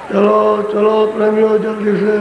चलो चलो प्रेमियों जल्दी से।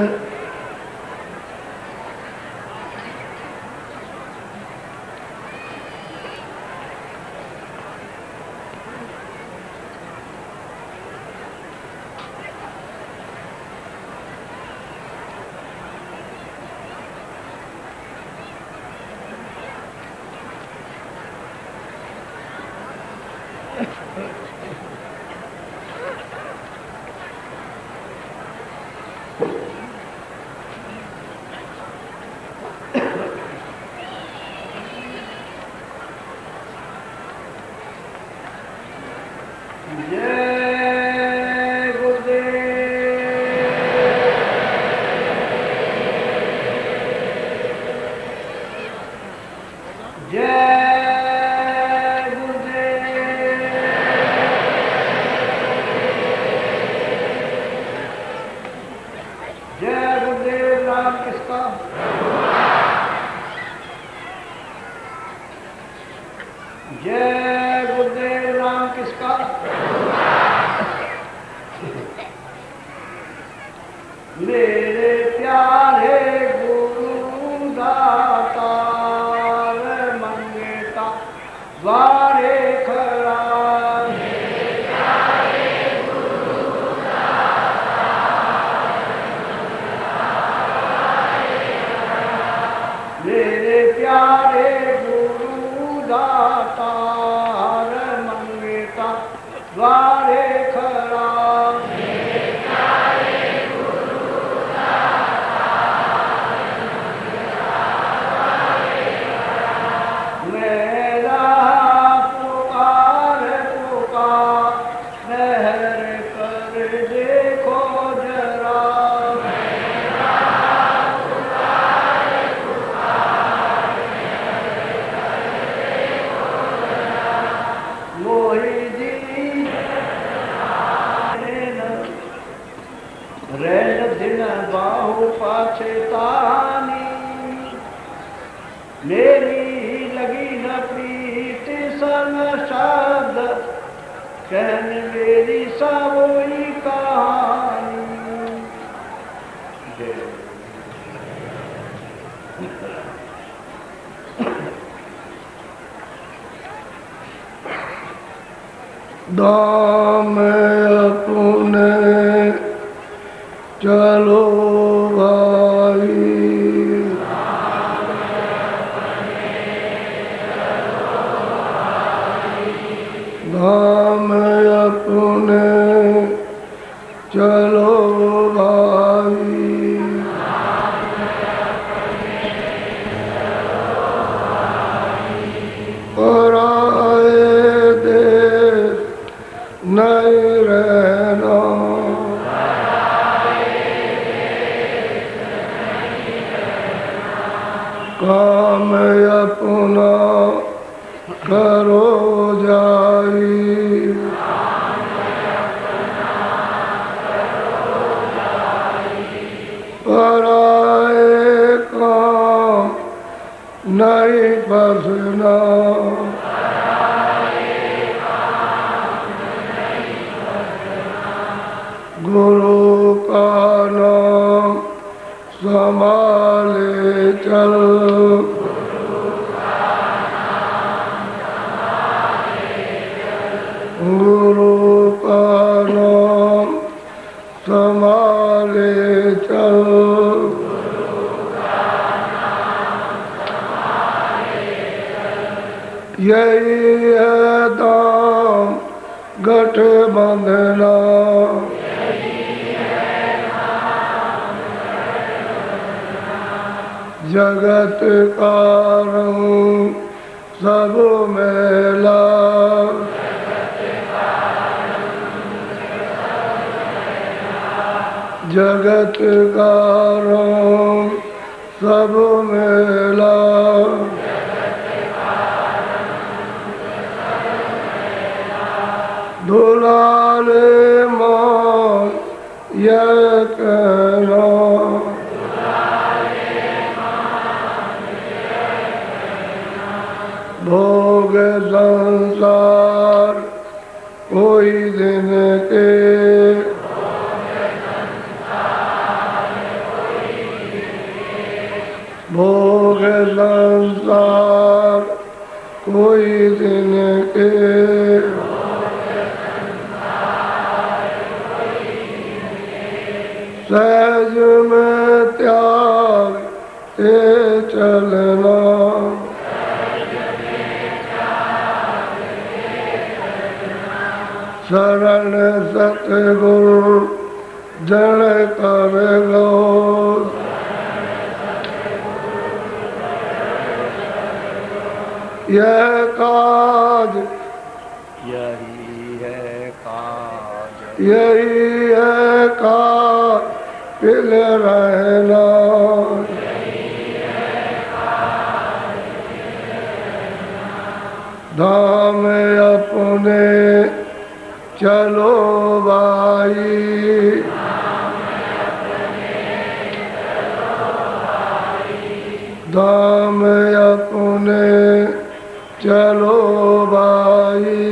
जय गुरुदेव नाम किसका? मेरे प्यारे गुरु दातार मंगेता द्वारे खड़ा। मेरे प्यारे गुरु दातार मंगेता द्वारे खड़ा। मेरी लगी न प्रीत संग शब्द कहन मेरी सावोई कहानी। दाम अपने चलो भाई, धाम अपने चलो भाई। पराए देश नहीं रहना, काम अपना करो जाई। पराए काम नहीं बसना, गुरु का नाम संभाले चल। गुरु का नाम संभाले चल। यही है दाम गठ बंधना, जगत कारण सब मेला। जगत कारण सब मेला, दुलारे मान यह कहना, भोग संसार कोई दिन के, सहज में त्याग ते चलना, शरण सतगुरु जन कर लो, यह काज यही है काज, यही है काज पिल रहना, धाम अपने चलो भाई, धाम अपने चलो भाई,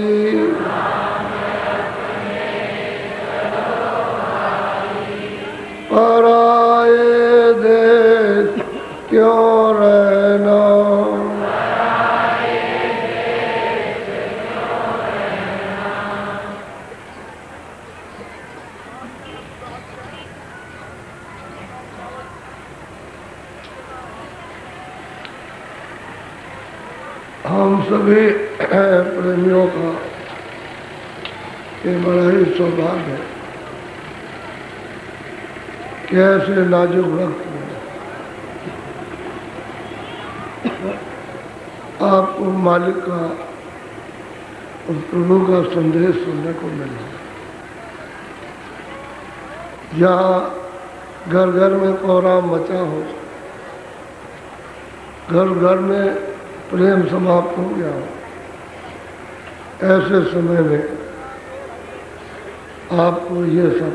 पराए देश क्यों रहना, हम सभी प्रेमियों का ये बड़ा ही सौभाग्य है कि ऐसे नाजुक वक्त में आपको मालिक का और प्रभु का संदेश सुनने को मिला। यहाँ घर घर में कोहराम मचा हो, घर घर में प्रेम समाप्त हो गया हो, ऐसे समय में आपको ये सब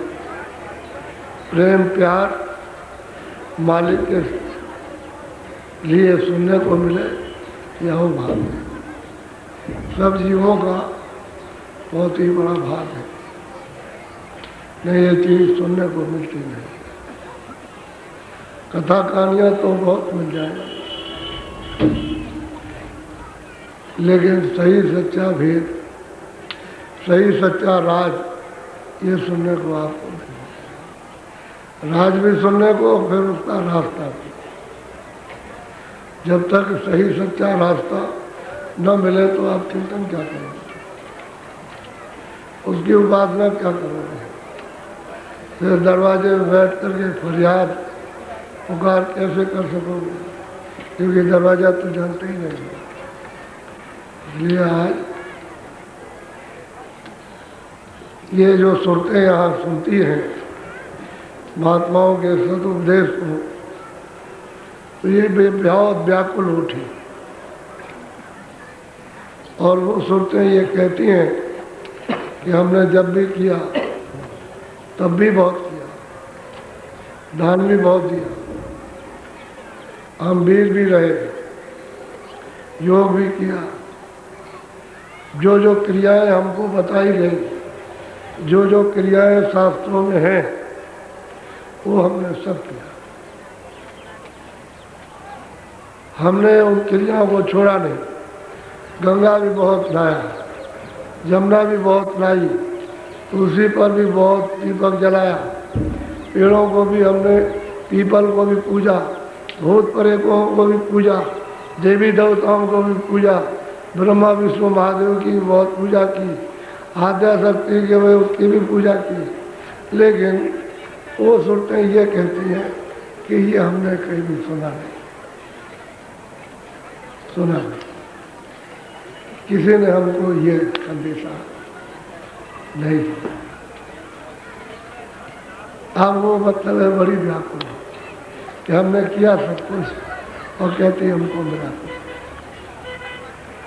प्रेम प्यार मालिक के लिए सुनने को मिले, यह भाग है। सब जीवों का बहुत ही बड़ा भाग है, नहीं ये चीज़ सुनने को मिलती नहीं। कथा कहानियाँ तो बहुत मिल जाएगी, लेकिन सही सच्चा भेद, सही सच्चा राज, ये सुनने को आपको मिले। राज भी सुनने को, फिर उसका रास्ता भी। जब तक सही सच्चा रास्ता न मिले तो आप चिंतन क्या करोगे, उसकी उपासना क्या करोगे? फिर दरवाजे में बैठ करके फरियाद पुकार कैसे कर सकोगे, क्योंकि दरवाजा तो जानते ही नहीं। इसलिए आज ये जो सुरतें यहाँ सुनती हैं महात्माओं के सदुपदेश को, तो ये बहुत व्याकुल उठी, और वो सुरतें ये कहती हैं कि हमने जब भी किया तब भी बहुत किया, दान भी बहुत दिया, हम वीर भी रहे, योग भी किया, जो जो क्रियाएं हमको बताई गई, जो जो क्रियाएं शास्त्रों में हैं, वो हमने सब किया। हमने उन क्रियाओं को छोड़ा नहीं। गंगा भी बहुत नहाया, जमुना भी बहुत नहाई, तुलसी पर भी बहुत दीपक जलाया, पेड़ों को भी हमने, पीपल को भी पूजा, भूत प्रेतों को भी पूजा, देवी देवताओं को भी पूजा, ब्रह्मा विष्णु महादेव की भी बहुत पूजा की, आद्या शक्ति के वे उसकी भी पूजा की। लेकिन वो सुनते ये कहती हैं कि ये हमने कहीं भी सुना नहीं, सुना नहीं, किसी ने हमको ये संदेशा नहीं दिया। अब वो मतलब है बड़ी व्याकुल कि हमने किया सब कुछ और कहती हमको मिला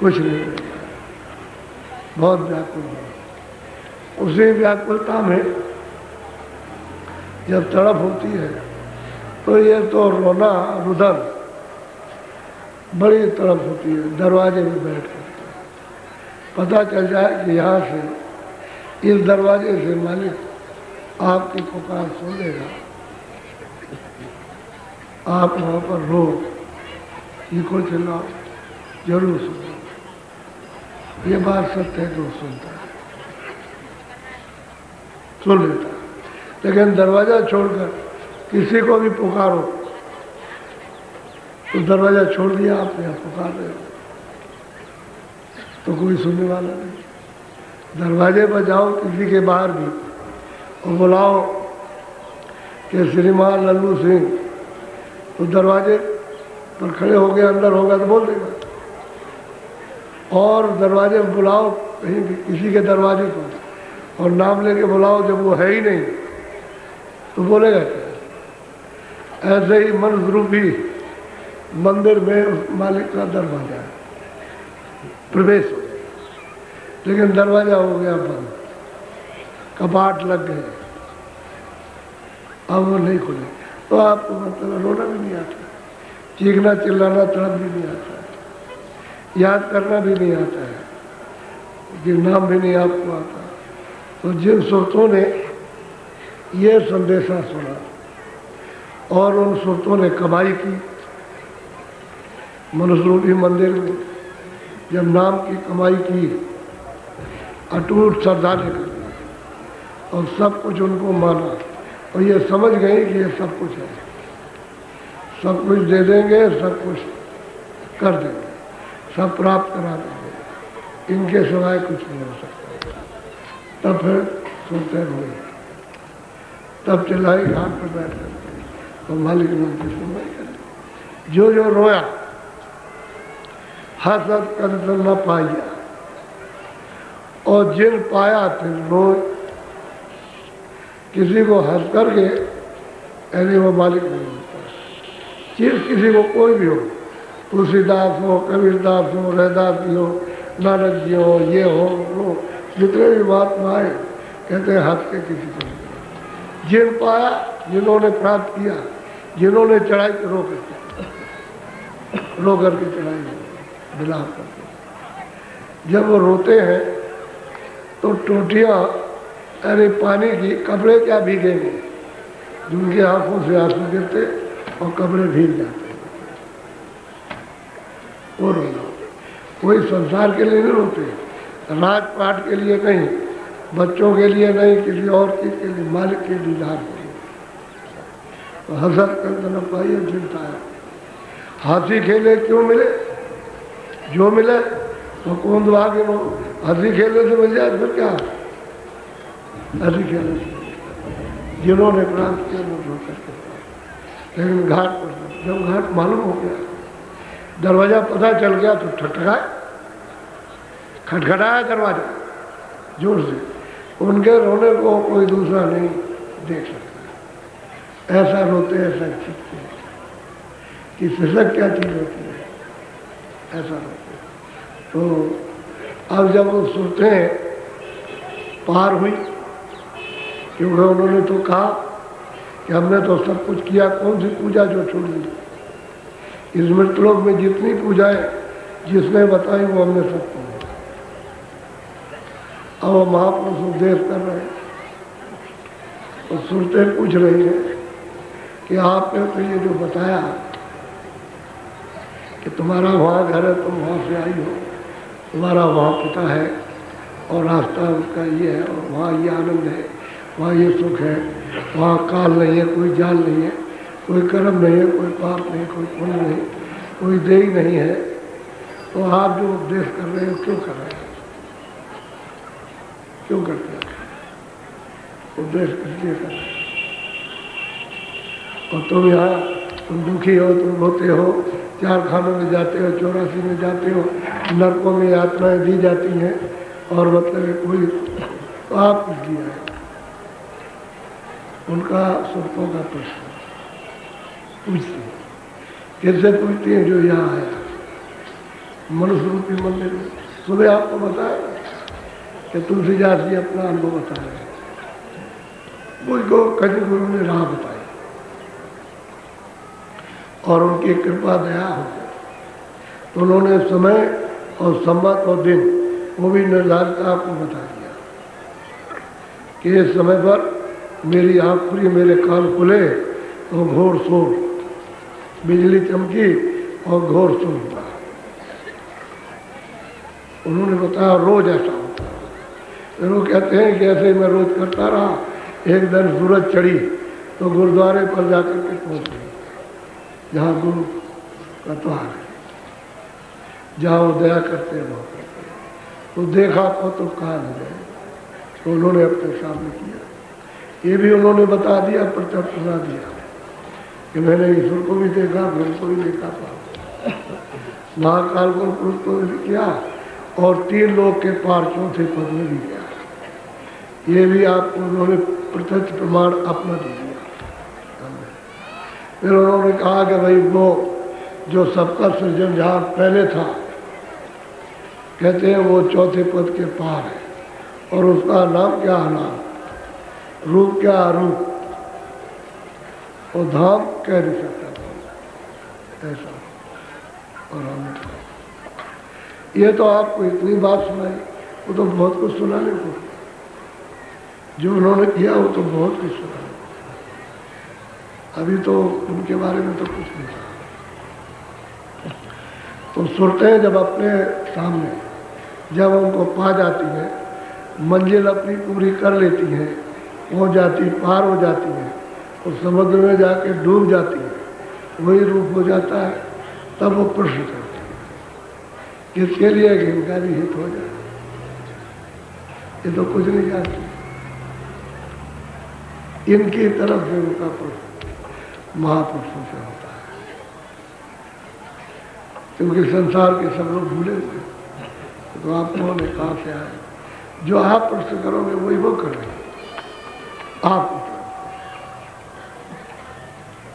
कुछ नहीं मिला। बहुत व्याकुल है। उसी व्याकुलता में जब तड़प होती है तो ये तो रोना रुदन बड़ी तड़प होती है। दरवाजे में बैठ कर पता चल जाए कि यहाँ से, इस दरवाजे से मालिक आपकी पुकार सुन लेगा, आप वहाँ पर रो, इनको चिल्लाओ, जरूर सुनो। ये बात सत्य है, जो सुनता है सुन लेता है। लेकिन दरवाज़ा छोड़कर किसी को भी पुकारो तो दरवाज़ा छोड़ दिया आपने, आप पुकार रहे हो तो कोई सुनने वाला नहीं। दरवाजे पर जाओ किसी के बाहर भी और बुलाओ कि श्रीमान लल्लू सिंह, तो दरवाजे पर खड़े हो गए, अंदर होगा तो बोल देगा। और दरवाजे पर बुलाओ कहीं भी किसी के दरवाजे पर और नाम लेके बुलाओ, जब वो है ही नहीं तो बोलेगा क्या। ऐसे ही मनुष्य रूपी मंदिर में उस मालिक का दरवाजा है, प्रवेश हो गया, लेकिन दरवाजा हो गया बंद, कपाट लग गए, अब वो नहीं खुले तो आपको मतलब रोना भी नहीं आता, चीखना चिल्लाना तड़प भी नहीं आता है, याद करना भी नहीं आता है, कि नाम भी नहीं आपको आता। तो जिन सुरतों ने ये संदेशा सुना और उन सुरतों ने कमाई की मनुष्य रूपी मंदिर में, जब नाम की कमाई की, अटूट श्रद्धा ने कर और सब कुछ उनको माना और ये समझ गए कि ये सब कुछ है, सब कुछ दे देंगे, सब कुछ कर देंगे, सब प्राप्त करा देंगे, इनके सिवाय कुछ नहीं हो सकता। तब फिर सुनते हुए तब चिल्लाई घाट पर बैठ कर और मालिक ने उनकी सुनवाई करी। जो जो रोया हसत कंचन न पाया और जिन पाया फिर रोए, किसी को हंस करके ऐसे वो मालिक नहीं होता। चीज किसी को कोई भी हो, तुलसीदास हो, कबीरदास हो, रहदास जी हो, नानक जी हो, ये हो, जितने भी महात्मा आए कहते हैं हंस के किसी को नहीं। जिन पाया, जिन्होंने प्राप्त किया, जिन्होंने चढ़ाई रो करके चढ़ाई बिलाप करके, जब वो रोते हैं तो टोटियाँ अरे पानी की कपड़े क्या भीगेंगे, जिनकी आंखों से आंसू गिरते और कपड़े भीग जाते, वो रोना। कोई संसार के लिए नहीं रोते, राजपाट के लिए नहीं, बच्चों के लिए नहीं, किसी और चीज के लिए, मालिक के दीदार के लिए। तो हसत कंचन न पाइए चिंता है, हंसी खेले क्यों मिले, जो मिले तो कौन भागे वो, हंसी खेलने से मिल जाए फिर क्या, हंसी खेलने से जिन्होंने प्राप्त किया वो रो करके। लेकिन घाट पर जब घाट मालूम हो गया, दरवाजा पता चल गया तो ठटकाए, खटखटाया दरवाजा जोर से, उनके रोने को कोई दूसरा नहीं देख सकता। ऐसा रोते ऐसा चीखते कि सिसक क्या चीज होती है, ऐसा रोते। तो अब जब वो सुरतें पार हुई, क्योंकि उन्होंने तो कहा कि हमने तो सब कुछ किया, कौन सी पूजा जो छोड़ दी। इस मृतलोक में जितनी पूजाएं जिसने बताई वो हमने सब की। अब वो महापुरुष उपदेश कर रहे हैं और सुरतें पूछ रही हैं कि आपने तो ये जो बताया कि तुम्हारा वहाँ घर है, तुम वहाँ से आई हो, तुम्हारा वहाँ पिता है और रास्ता उसका ये है और वहाँ ये आनंद है, वहाँ ये सुख है, वहाँ काल नहीं है, कोई जाल नहीं है, कोई कर्म नहीं है, कोई पाप नहीं, कोई पुण्य नहीं, कोई देही नहीं है, तो आप जो उपदेश कर रहे हो क्यों कर रहे हैं, क्यों करते हैं, उपदेश किसलिए कर रहे हैं। और तुम यहाँ तुम दुखी हो, तुम रोते हो, 4 खानों में जाते हो, 84 में जाते हो, नरकों में यातनाएं दी जाती हैं और मतलब कोई तो आप कुछ दिया है। उनका सुरतों का प्रश्न पूछती है, किससे पूछती है, जो यहाँ आया मनुष्य रूपी मंदिर में। सुबह आपको बताया कि तुलसीदास जी अपना अनुभव बता रहे हैं, मुझको कभी गुरु ने राह बताई और उनकी कृपा दया हो गई, तो उन्होंने समय और संवत और दिन वो भी निर्धारित आपको बता दिया कि इस समय पर मेरी आँख खुली, मेरे कान खुले तो घोर शोर, बिजली चमकी और घोर शोर हुआ। उन्होंने बताया रोज ऐसा होता है। फिर वो कहते हैं कि ऐसे मैं रोज करता रहा, एक दिन सूरज चढ़ी तो गुरुद्वारे पर जाकर के पहुंच गई, जहाँ गुरु का द्वार है, जहाँ वो दया करते हैं वहाँ करते हैं। तो देखा तो कहा नहीं, तो उन्होंने अपने सामने किया। ये भी उन्होंने बता दिया, प्रचार सुना दिया कि मैंने ईश्वर को भी देखा, गुरु को भी देखा था, महाकाल को पुरुष को भी किया और 3 लोग के पार चौथे पद में भी गया। ये भी आपको उन्होंने प्रत्यक्ष प्रमाण अपना दे दिया। फिर उन्होंने कहा कि भाई वो जो सबका सृजन जहाँ पहले था, कहते हैं वो चौथे पद के पार है, और उसका नाम क्या नाम, रूप क्या रूप, और धाम कह नहीं सकता ऐसा। और हमने ये तो आपको इतनी बात सुनाई, वो तो बहुत कुछ सुनाने को, जो उन्होंने किया वो तो बहुत कुछ सुना। अभी तो उनके बारे में तो कुछ नहीं कहा। तो सुरतें जब अपने सामने, जब उनको पा जाती हैं, मंजिल अपनी पूरी कर लेती हैं, पहुँच जाती, पार हो जाती हैं, और समुद्र में जाके डूब जाती है, वही रूप हो जाता है। तब वो प्रश्न करते हैं किसके लिए, कि इनका भी हित हो जाए। ये तो कुछ नहीं जानती, इनकी तरफ से उनका प्रश्न महापुरुषों से होता है, क्योंकि संसार के सब लोग भूले हुए। तो आप कौन है, कहाँ से आए, जो आप प्रश्न करोगे वही वो करेंगे आप।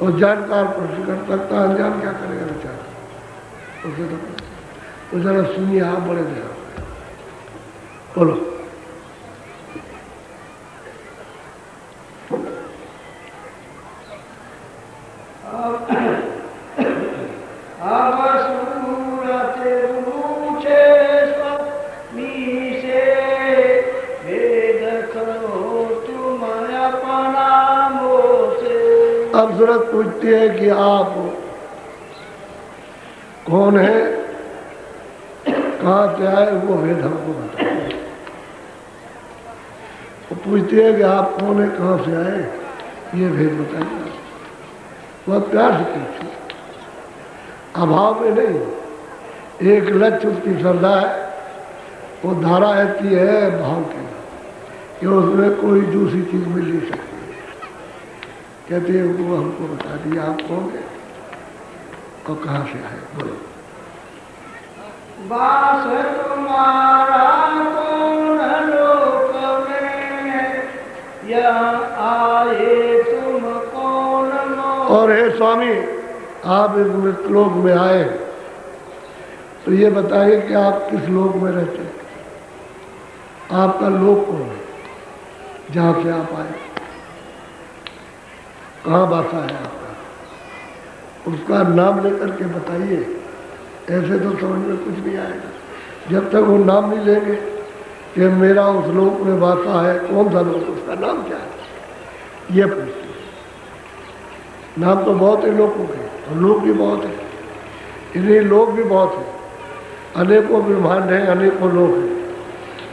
और जानकार प्रश्न कर सकता, अनजान क्या करेगा बेचारा, उसे तो जरा सुनिए आप, बड़े ध्यान बोलो। अब सूरत पूछती है कि आप कौन है, कहाँ से आए, वो वेद हमको बताए। वो पूछती है कि आप कौन है, कहाँ से आए, ये भेद बताइए। वह प्यार से पूछती, अभाव में नहीं, एक लक्ष्य उसकी श्रद्धा है, वो धारा ऐसी है भाव की कि उसमें कोई दूसरी चीज मिल नहीं सकती। कहते हैं वो हमको बता दिया आप कौन है और कहाँ से आए, बोलो। वास तुम्हारा कौन लोक में, या आए तुम कौन लोक। और हे स्वामी, आप इस मृतलोक में आए तो ये बताइए कि आप किस लोक में रहते हैं, आपका लोक कौन है, जहाँ से आप आए, कहाँ बसा है आपका, उसका नाम लेकर के बताइए। ऐसे तो समझ में कुछ नहीं आएगा जब तक वो नाम नहीं लेंगे कि मेरा उस लोक में वासा है। कौन सा लोक, उसका नाम क्या है, ये पूछते। नाम तो बहुत है लोगों के, और लोक भी बहुत है, इन्हीं लोक भी बहुत है, अनेकों ब्रह्मांड हैं, अनेकों लोक हैं।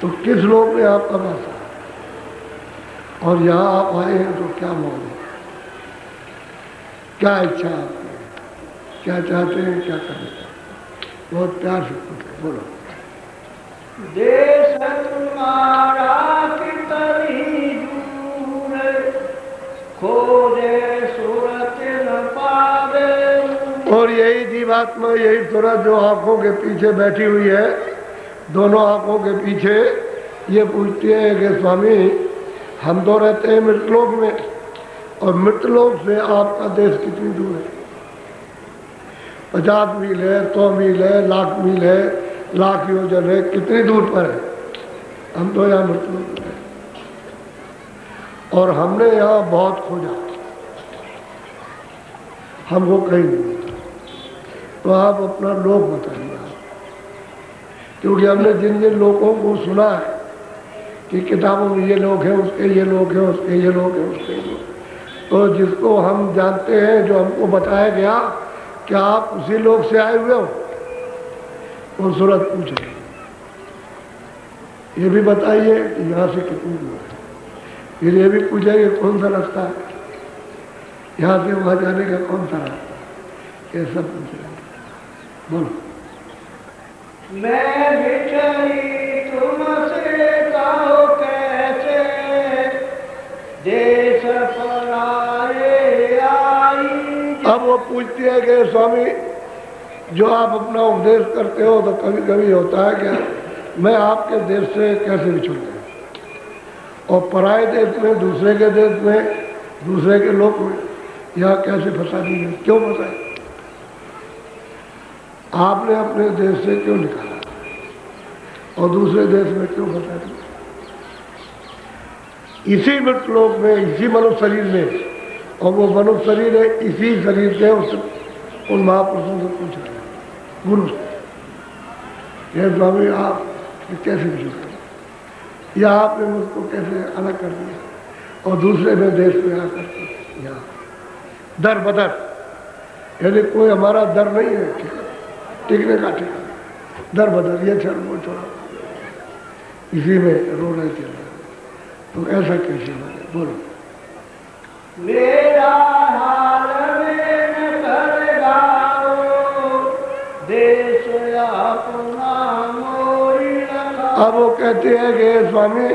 तो किस लोक में आपका वासा है, और यहाँ आप आए हैं तो क्या मौज है, क्या इच्छा आपकी, क्या चाहते हैं, क्या करना चाहते हैं। बहुत प्यार से पूछते, बोलो। देश तुम्हारा कितनी दूर, खोजे सूरत न पावे। और यही जीवात्मा, यही सूरत जो आंखों के पीछे बैठी हुई है, दोनों आंखों के पीछे, ये पूछती है कि स्वामी हम तो रहते हैं मृतलोक में, और मृतलोक से आपका देश कितनी दूर है। 50 मील है, 100 मील है, लाख मील है, लाख योजन है, कितनी दूर पर है। हम तो यहाँ मृतलोक में हैं, और हमने यहाँ बहुत खोजा, हमको कहीं नहीं मिला। तो आप अपना लोक बताइए, क्योंकि हमने जिन जिन लोगों को सुना है कि किताबों में ये लोग हैं, उसके ये लोग हैं, उसके ये लोग हैं, उसके ये लोग, तो जिसको हम जानते हैं, जो हमको बताया गया, क्या आप उसी लोग से आए हुए हो, वो सूरत पूछे। ये भी बताइए कि यहाँ से कितनी दूर है। फिर ये भी पूछेंगे कौन सा रास्ता है, यहाँ से वहाँ जाने का कौन सा रास्ता है, ये सब पूछ रहे हैं। बोलो। मैं बिछड़ी तुमसे कहो कैसे, देश पराए आई। अब वो पूछती है कि स्वामी जो आप अपना उपदेश करते हो तो कभी कभी होता है क्या मैं आपके देश से कैसे बिछड़ गया, और पराए देश में, दूसरे के देश में, दूसरे के लोक में यहाँ कैसे फंसा दी गई, क्यों फंसाए? आपने अपने देश से क्यों निकाला और दूसरे देश में क्यों फंसा दिया? इसी मृत लोक में, इसी मनुष्य शरीर में, और वो मनुष्य शरीर है इसी शरीर से उन महापुरुषों से पूछ रहे हैं, गुरु से, ये स्वामी आप कैसे बिछड़, या आपने मुझको कैसे अलग कर दिया और दूसरे में देश में आकर के यहाँ दर बदर, यानी कोई हमारा दर नहीं है टिकने का ठिकाना, दर बदर, ये छोड़ वो छोड़ा, इसी में रोना चल रहा है। तो ऐसा कैसे बने? बोलो। मेरा हाल में न कर गाओ, देश अपना मोरी लगा। अब वो कहते हैं कि स्वामी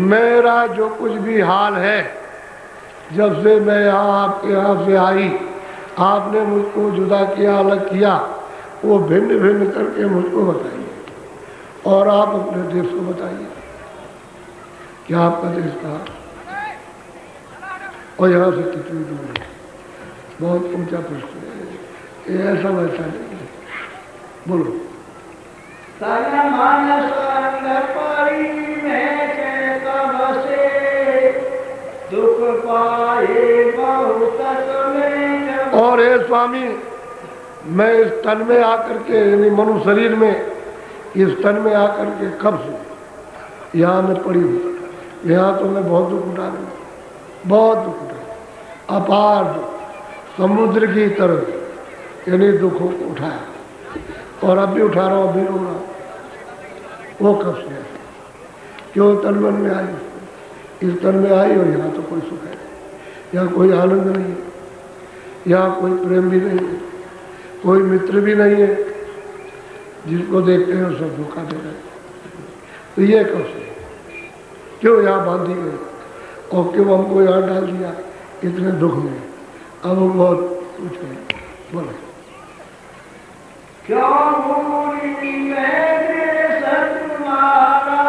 मेरा जो कुछ भी हाल है, जब से मैं यहाँ आपके यहाँ से आई, आपने मुझको जुदा किया, अलग किया, वो भिन्न भिन्न करके मुझको बताइए, और आप अपने देश को बताइए कि आपका देश कहाँ और यहाँ से कितनी दूर है। बहुत ऊंचा प्रश्न है, ये ऐसा वैसा नहीं है। बोलो। तन मन संग परी में के तब से, दुख पाए बहुत में। और हे स्वामी मैं इस तन में आकर के, यानी मनुष्य शरीर में, इस तन में आकर के कब से यहाँ मैं पड़ी हूँ, यहाँ तो मैं बहुत दुख उठा रही हूँ, बहुत दुख उठा, अपार दुख, समुद्र की तरह यानी दुखों को उठाया, और अब भी उठा रहा हूँ, अभी रो रहा हूँ। वो कब से है? क्यों तन मन में आई, इस तन में आई और यहाँ तो कोई सुख है, यहाँ कोई आनंद नहीं है, यहाँ कोई प्रेम भी नहीं है, कोई मित्र भी नहीं है, जिसको देखते हैं सब धोखा दे रहे हैं। तो ये कब से, क्यों यहाँ बांधी गई और क्यों हमको यहाँ डाल दिया इतने दुख में? अब वो बहुत पूछ गए। बोले। क्यों भूली मैं तुम्हारा,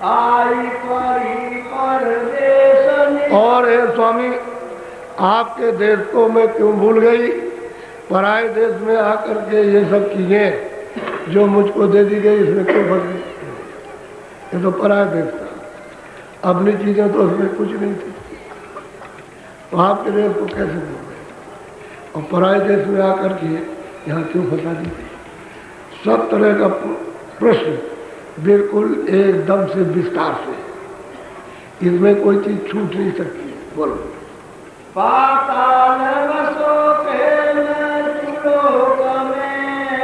आई परी परदेश। और हे स्वामी आपके देश को मैं क्यों भूल गई, पराए देश में आकर के ये सब चीजें जो मुझको दे दी गई इसमें क्यों फंस गई? ये तो पराए देश था, अपनी चीजें तो उसमें कुछ नहीं थी, तो आपके देश को कैसे भूल गए और पराए देश में आकर के यहाँ क्यों फंसा दी? सब तरह का प्रश्न बिल्कुल एकदम से विस्तार से, इसमें कोई चीज छूट नहीं सकती है। बोलो। पाताल बसो के लोक में,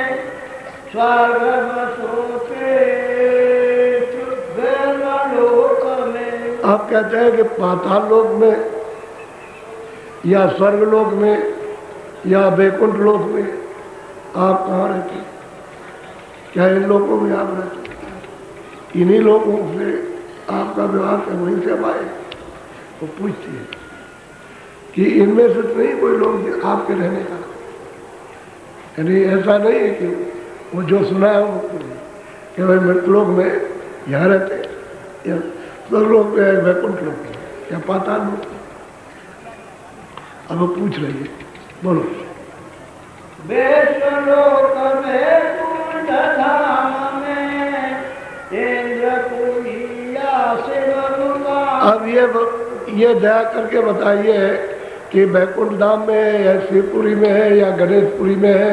स्वर्ग बसो के लोक में। आप कहते हैं कि पाताल लोक में या स्वर्ग लोक में या बैकुंठ लोक में आप कहाँ रहते हैं? क्या इन लोगों में आप रहते हैं? इन्हीं लोगों से आपका विवाह है, वहीं से आए। वो पूछती है कि इनमें से नहीं कोई लोग आपके रहने का, यानी ऐसा नहीं है कि वो जो सुना है वो कि भाई मृत लोक में यहाँ रहते हैं, या स्वर्ग लोक में, या वैकुंठ लोक में, या पाताल लोक में। अब वो पूछ रही है। बोलो। विश्वलोक में कुंड धाम में, इंद्रपुरिया शिवनुका। अब ये दया करके बताइए कि बैकुंठ धाम में है या शिवपुरी में है या गणेशपुरी में है,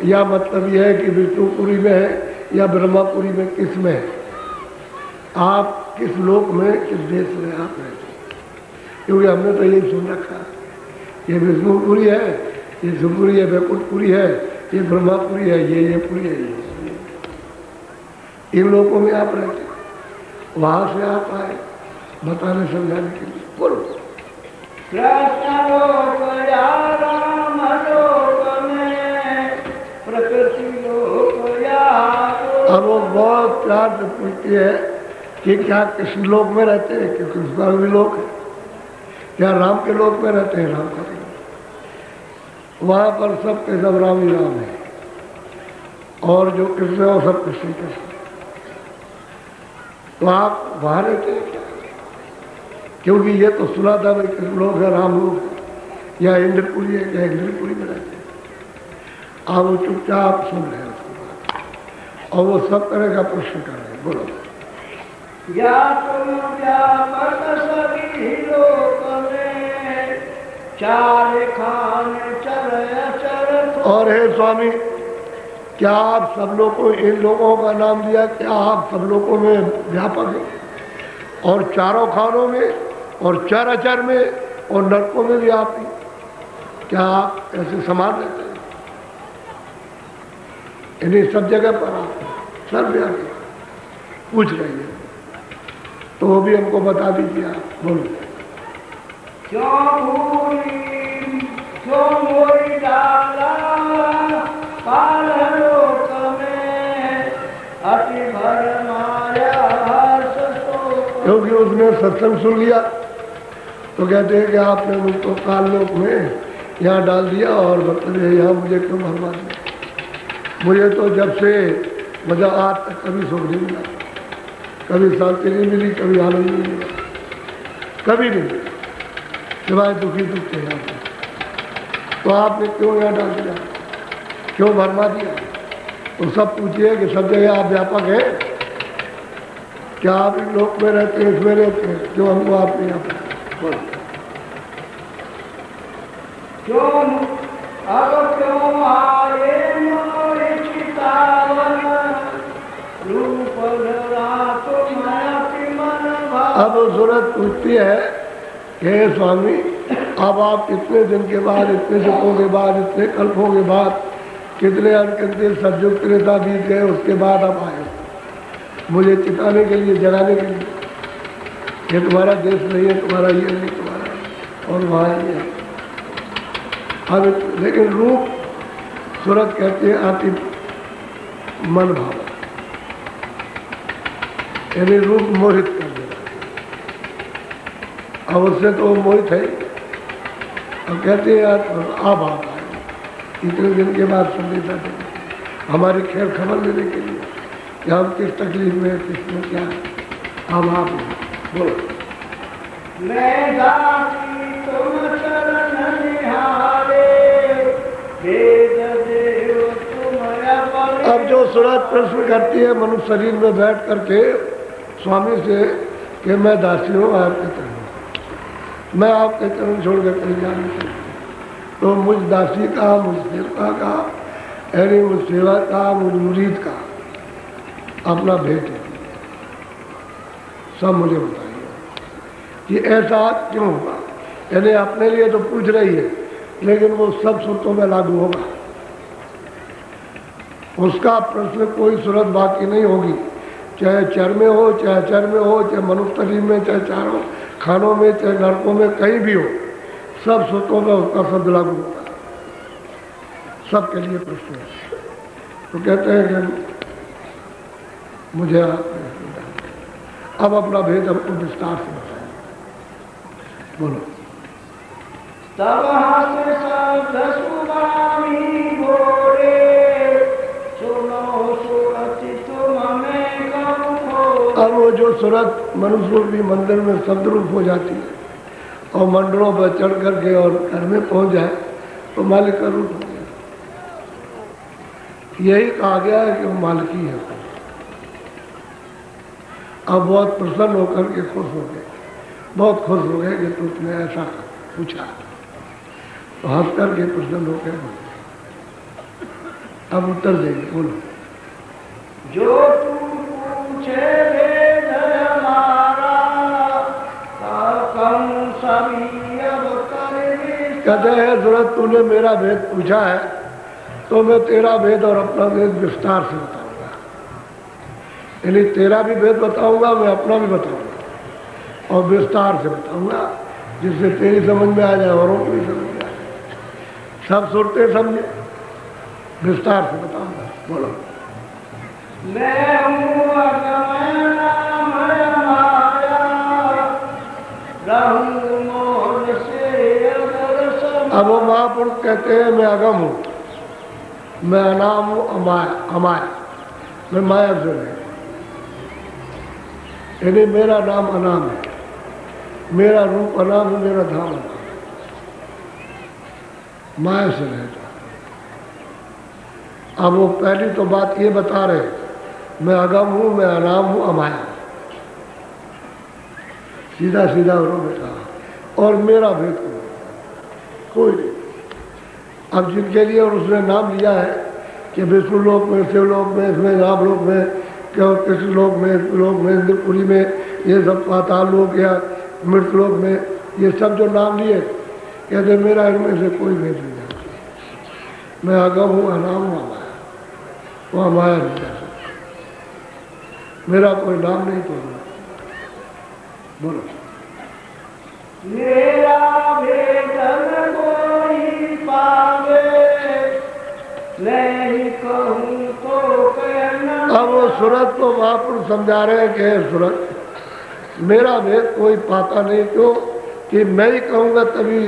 या मतलब ये है कि विष्णुपुरी में है या ब्रह्मापुरी में, किस में है? आप किस लोक में, किस देश में आप रहते हैं? क्योंकि हमने तो यही सुन रखा, ये विष्णुपुरी है, ये शिवपुरी है, बैकुंठपुरी है, ये ब्रह्मापुरी है, ये पुरी है, ये इन लोगों में आप रहते हैं। वहाँ से आप आए बताने समझाने के लिए। बोलो। कृष्ण लोक या राम लोक में, प्रकृति लोक या अब वो बहुत प्यार से पूछती है कि क्या कृष्ण लोक में रहते हैं, कि कृष्ण का भी लोक है, क्या राम के लोक में रहते हैं, राम का भी लोक। वहाँ पर सब के सब राम ही राम है, और जो कृष्ण है वो सब कृष्ण कृष्ण। तो आप वहाँ रहते हैं क्या? क्योंकि ये तो सुना था भाई कृष्ण लोक है, राम लोक है, या इंद्रपुरी है, या इंद्रपुरी में रहते हैं। आप वो चुपचाप सुन रहे हैं उसकी बात, और वो सब तरह का प्रश्न कर रहे हैं। बोलो। या तुम व्यापक सभी लोक में, चार खान चर अचर। और हे स्वामी, क्या आप सब लोगों, इन लोगों का नाम दिया, क्या आप सब लोगों में व्यापक हैं, और चारों खानों में, और चर अचर में, और नरकों में भी आप हैं? क्या आप ऐसे समान रहते हैं? इन्हीं सब जगह पर आप सर्वव्यापी पूछ रही है, तो वो भी हमको बता दीजिए आप। बोलो। क्यों भूली क्यों मोरी डाला काल लोक में, अति भर माया हर्ष शोक। क्योंकि उसने सत्संग सुन लिया, तो कहते हैं कि आपने मुझको काल लोक में यहाँ डाल दिया, और बताइए यहाँ मुझे क्यों भरवा दिया? मुझे तो जब से मजा आज तक कभी सुख नहीं मिला, कभी शांति नहीं मिली, कभी आनंद नहीं मिला, कभी नहीं, सिवाय दुखी दुख के यहाँ पे। तो आपने क्यों यहाँ डाल दिया, क्यों भरमा दिया? तो सब पूछिए कि सब जगह आप व्यापक है, क्या आप इन लोक में रहते हैं, इसमें रहते हैं, क्यों हमको आप नहीं आता? बोलो। क्यों अब क्यों आए मोरे चितावन, रूप धरा तुम अति मन भाव। अब सूरत पूछती है कि हे स्वामी, अब आप इतने दिन के बाद, इतने युगों के बाद, इतने कल्पों के बाद, कितने अनगिनती सतयुग त्रेता बीत गए, उसके बाद आप आए मुझे चिताने के लिए, जगाने के लिए। ये तुम्हारा देश नहीं है, तुम्हारा ये नहीं, तुम्हारा और वहाँ ये है। अब लेकिन रूप सूरत कहती है अति मन भाव, यानी रूप मोहित कर देता। अब उससे तो मोहित है। अब कहते हैं अब आप आए इतने दिन के बाद संदेशा देने, हमारी खैर खबर लेने के लिए कि हम किस तकलीफ में, किसमें क्या है। अब आप बोलो। मैं दासी तुम चरण निहारे, वेद देव तुम अपने। अब जो सूरत प्रश्न करती है मनुष्य शरीर में बैठ करके स्वामी से कि मैं दासी हूँ आपके चरण, मैं आपके चरण छोड़ कर कहीं जा नहीं सकती, तो मुझ दासी का, मुझ सेवका का, यानी मुझ सेवा का, मुझ मुरीद का अपना भेंट है, सब मुझे बताइए कि ऐसा क्यों होगा। यानी अपने लिए तो पूछ रही है, लेकिन वो सब सूरतों में लागू होगा। उसका प्रश्न कोई सूरत बाकी नहीं होगी, चाहे चर में हो, चाहे अचर में हो, चाहे मनुष्य शरीर में, चाहे चारों खानों में, चाहे नरकों में, कहीं भी हो, सब सूत्रों में उसका शब्द लागू होगा। सबके लिए प्रश्न है। तो कहते हैं कि मुझे अब अपना भेद हमको विस्तार से बताएं। बोलो। तब हंस शब्द सुबामी बोले, सुनो सुरति तुम में कहो। अब वो जो सूरत मनुष्य रूपी मंदिर में शब्द रूप हो जाती है और मंडलों पर चढ़ करके और घर में पहुंच जाए तो मालिक का रूप हो गया। यही कहा गया है कि वो मालिकी है। अब बहुत प्रसन्न होकर के खुश हो गए, बहुत खुश हो गए कि तुमने ऐसा पूछा, तो हंस करके प्रसन्न हो गए। अब उत्तर देंगे। बोलो। जो तू पूछे वेद हमारा, कम सभी अब कर। कहते हैं सूरत तूने मेरा भेद पूछा है तो मैं तेरा भेद और अपना भेद विस्तार से बताऊंगा। यानी तेरा भी भेद बताऊंगा, मैं अपना भी बताऊंगा। और विस्तार से बताऊंगा जिससे तेरी समझ में आ जाए औरों को भी समझ में आ जाए। सब सुनते समझे, विस्तार से बताऊंगा। बोलो। मैं हूँ अगम नामय माया, रहूं मोर से अगर सब। अब वो महापुरुष कहते हैं मैं अगम हूँ, मैं अनाम हूँ, अमाया, मैं माया से नहीं। यानी मेरा नाम अनाम है, मेरा रूप अनाम है, मेरा धाम अनाम है, माया से रहता। अब वो पहली तो बात ये बता रहे मैं अगम हूँ, मैं अनाम हूँ, अमाया, सीधा सीधा उन्होंने कहा। और मेरा भेद कोई नहीं। अब जिनके लिए और उसने नाम लिया है कि विष्णु लोक में, शिवलोक में, इसमें रामलोक में, क्या कृष्ण लोक में, इंद्रपुरी में, ये सब पाताल लोक या मृत लोक में, ये सब जो नाम लिए कहते मेरा इनमें से कोई भेद नहीं जाता। मैं अगम हूँ, अनाम हूँ, अमाया, वो अमाया नहीं जा सकता। मेरा कोई नाम नहीं तोड़ना। बोलो। मेरा भेदन कोई पावे, नहीं कहूँ तो कहना। अब वो सूरत को महापुरुष समझा रहे हैं कि सूरत मेरा भेद कोई पाता नहीं, क्यों कि मैं ही कहूँगा तभी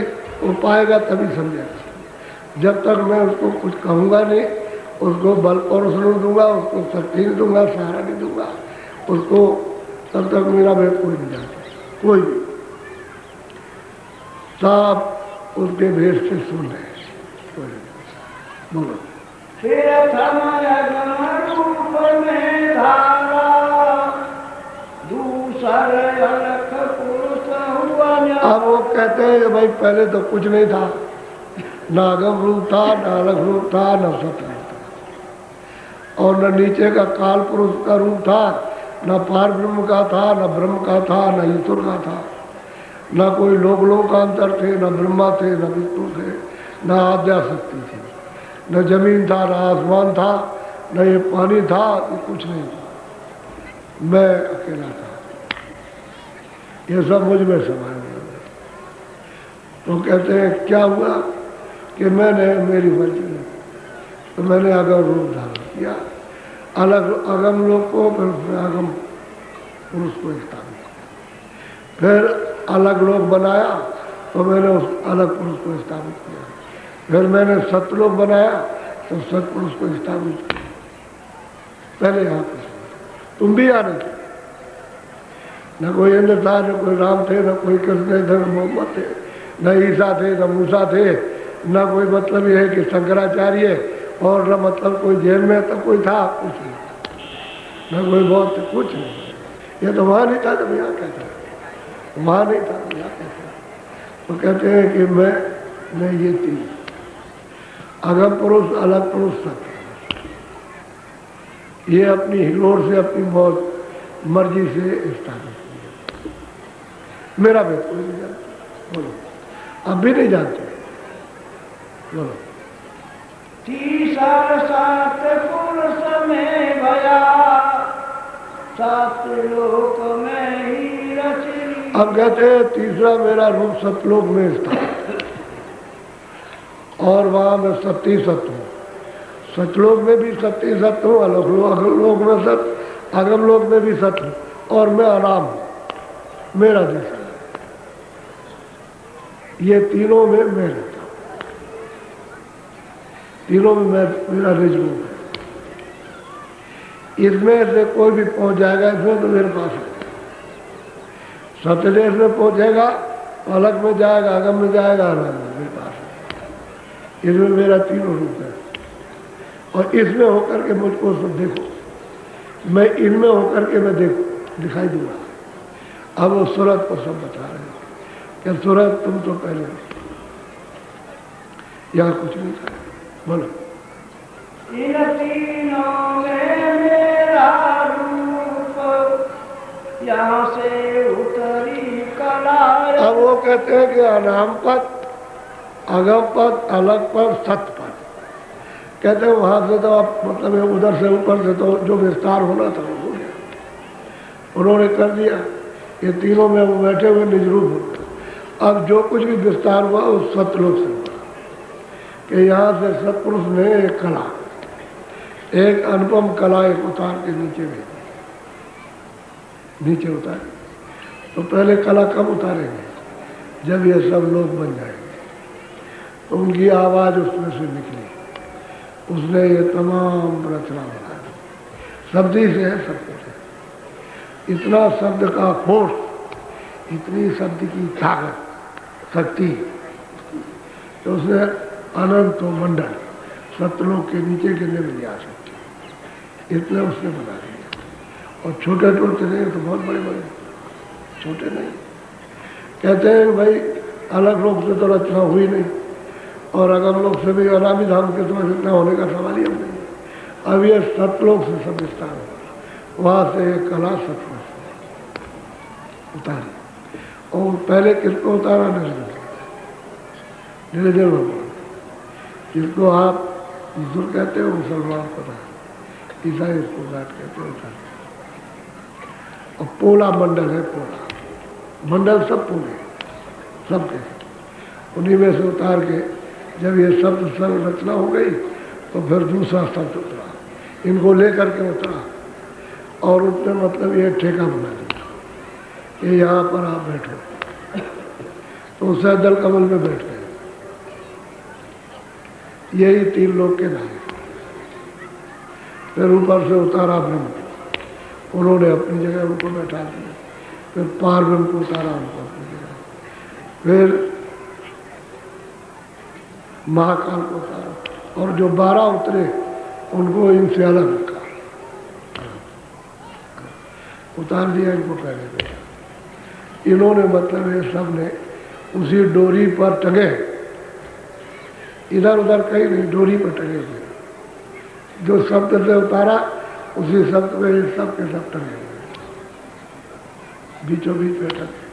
वो पाएगा, तभी समझेगा। जब तक मैं उसको कुछ कहूँगा नहीं, उसको बल पौरुष नहीं दूंगा, उसको शक्ति नहीं दूंगा, सहारा नहीं दूंगा उसको, तब तक मेरा भेद कोई नहीं जानता। कोई भी सब उसके भेद से सुन रहे। बोलो। फिर रूप में धारा, दूसर अलख पुरुष हुआ। अब वो कहते हैं कि भाई पहले तो कुछ नहीं था, न अगम रूप था, न अलग रूप था, न सत रूप था, और न नीचे का काल पुरुष का रूप था, न पार ब्रह्म का था, न ब्रह्म का था, न ईश्वर का था, न कोई लोकांतर थे, न ब्रह्मा थे, न विष्णु थे, न आद्या शक्ति थी, न जमीन था, न आसमान था, न ये पानी था, ये कुछ नहीं था। मैं अकेला था, ये सब मुझ में समाया हुआ है। तो कहते हैं क्या हुआ कि मैंने मेरी मर्जी में तो मैंने अगम रूप धारण किया, अलग अगम लोग को, फिर अगम पुरुष को स्थापित किया, फिर अलग लोग बनाया तो मैंने उस अलग पुरुष को स्थापित किया, फिर मैंने सतलोक बनाया तो सतपुरुष को स्थापित किया। पहले यहाँ पर तुम भी आ रहे थे, न कोई इंद्र था, न कोई राम थे, न कोई कृष्ण थे, न मोहम्मद थे, न ईसा थे, न मूसा थे, न कोई मतलब ये है कि शंकराचार्य, और न मतलब कोई जेल में तो कोई था, कुछ नहीं, न कोई बौद्ध थे, कुछ नहीं। ये तो वहाँ नहीं था जब यहाँ कहता, वहाँ नहीं था यहाँ कहता। तो कहते हैं कि मैं ये तीन अगम पुरुष, अलग पुरुष, सत्य, ये अपनी हिलोर से, अपनी बहुत मर्जी से स्थापित किया। मेरा भेद कोई नहीं जानता। बोलो। अब भी नहीं जानते। बोलो। तीसर सात पुरुष में भया, सात लोक में ही रची। अब कहते हैं तीसरा मेरा रूप सतलोक में स्थापित, और वहां मैं सत्य सत्य हूँ। सतलोक में भी सत्य सत्य हूँ, अलग लोक में सत्य, अगम लोक में भी सत्य हूँ, और मैं आराम हूँ, मेरा जैसा। ये तीनों में मैं रहता हूँ, तीनों में मेरा निज रूप है। इसमें से कोई भी पहुंच जाएगा, इसमें तो मेरे पास है। सत्यदेश में पहुंचेगा, अलग में जाएगा, अगम में जाएगा, अलग में मेरे पास है। इसमें मेरा तीनों रूप है, और इसमें होकर के मुझको सब देखो, मैं इनमें होकर के मैं देखो दिखाई दूंगा। अब वो सूरत को सब बता रहे हैं कि सूरत तुम तो पहले यहाँ कुछ नहीं था। बोलो। इन तीनों में मेरा रूप, यहाँ से उतरी कला। अब वो कहते हैं कि अनाम पद, अगम पद, अलग पद, सत पद। कहते हैं वहां से तो आप मतलब उधर से ऊपर से तो जो विस्तार होना था वो हो गया, उन्होंने कर दिया। ये तीनों में वो बैठे हुए निज रूप हो गए। अब जो कुछ भी विस्तार हुआ उस सतलोक से हुआ कि यहाँ से सतपुरुष ने एक कला, एक अनुपम कला एक उतार के नीचे भेजी, नीचे उतारे। तो पहले कला कब उतारेंगे? जब ये सब लोग बन जाएंगे। तो उनकी आवाज़ उसमें से निकली, उसने ये तमाम रचना बनाई। शब्द ही से है सब कुछ है। इतना शब्द का फोर्स, इतनी शब्द की ताकत, शक्ति, तो उसने अनंत मंडल सतलोक के नीचे गिरने में नहीं आ सकती, इतने उसने बना दिया। और छोटे टूटते नहीं तो बहुत बड़े बड़े, छोटे नहीं। कहते हैं भाई अलग लोग से तो रचना हुई नहीं, और अगर लोग से भी अनामी धाम के तो इतना होने का सवाल ही हम नहीं। अब ये सतलोक से सब विस्तार हुआ, वहाँ से एक कला सतलोक उतारी। और पहले किसको उतारा? निरंजन भगवान, जिसको आप ईश्वर कहते हो, मुसलमान पता है, ईसाई इसको गाट कहते हो। और पोला मंडल है, पोला मंडल सब पूरे सबके, उन्हीं में से उतार के जब ये शब्द सब रचना हो गई तो फिर दूसरा शब्द उतरा, इनको लेकर के उतरा। और उसने मतलब ये ठेका बना दिया कि यहाँ पर आप बैठो। तो सैदल कमल में बैठ गए। यही तीन लोग के नाम। फिर ऊपर से उतारा ब्रह्म, उन्होंने अपनी जगह उनको बैठा दिया। फिर पार ब्रह्म को उतारा उनको अपनी जगह। फिर महाकाल को उतारा, और जो 12 उतरे उनको इनसे अलग रखा, उतार दिया इनको पहले पे। इन्होंने मतलब ये सब ने उसी डोरी पर टंगे, इधर उधर कहीं नहीं, डोरी पर टंगे हुए। जो शब्द से उतारा उसी शब्द में ये सब के सब टंगे हुए, बीचों बीच में टंगे।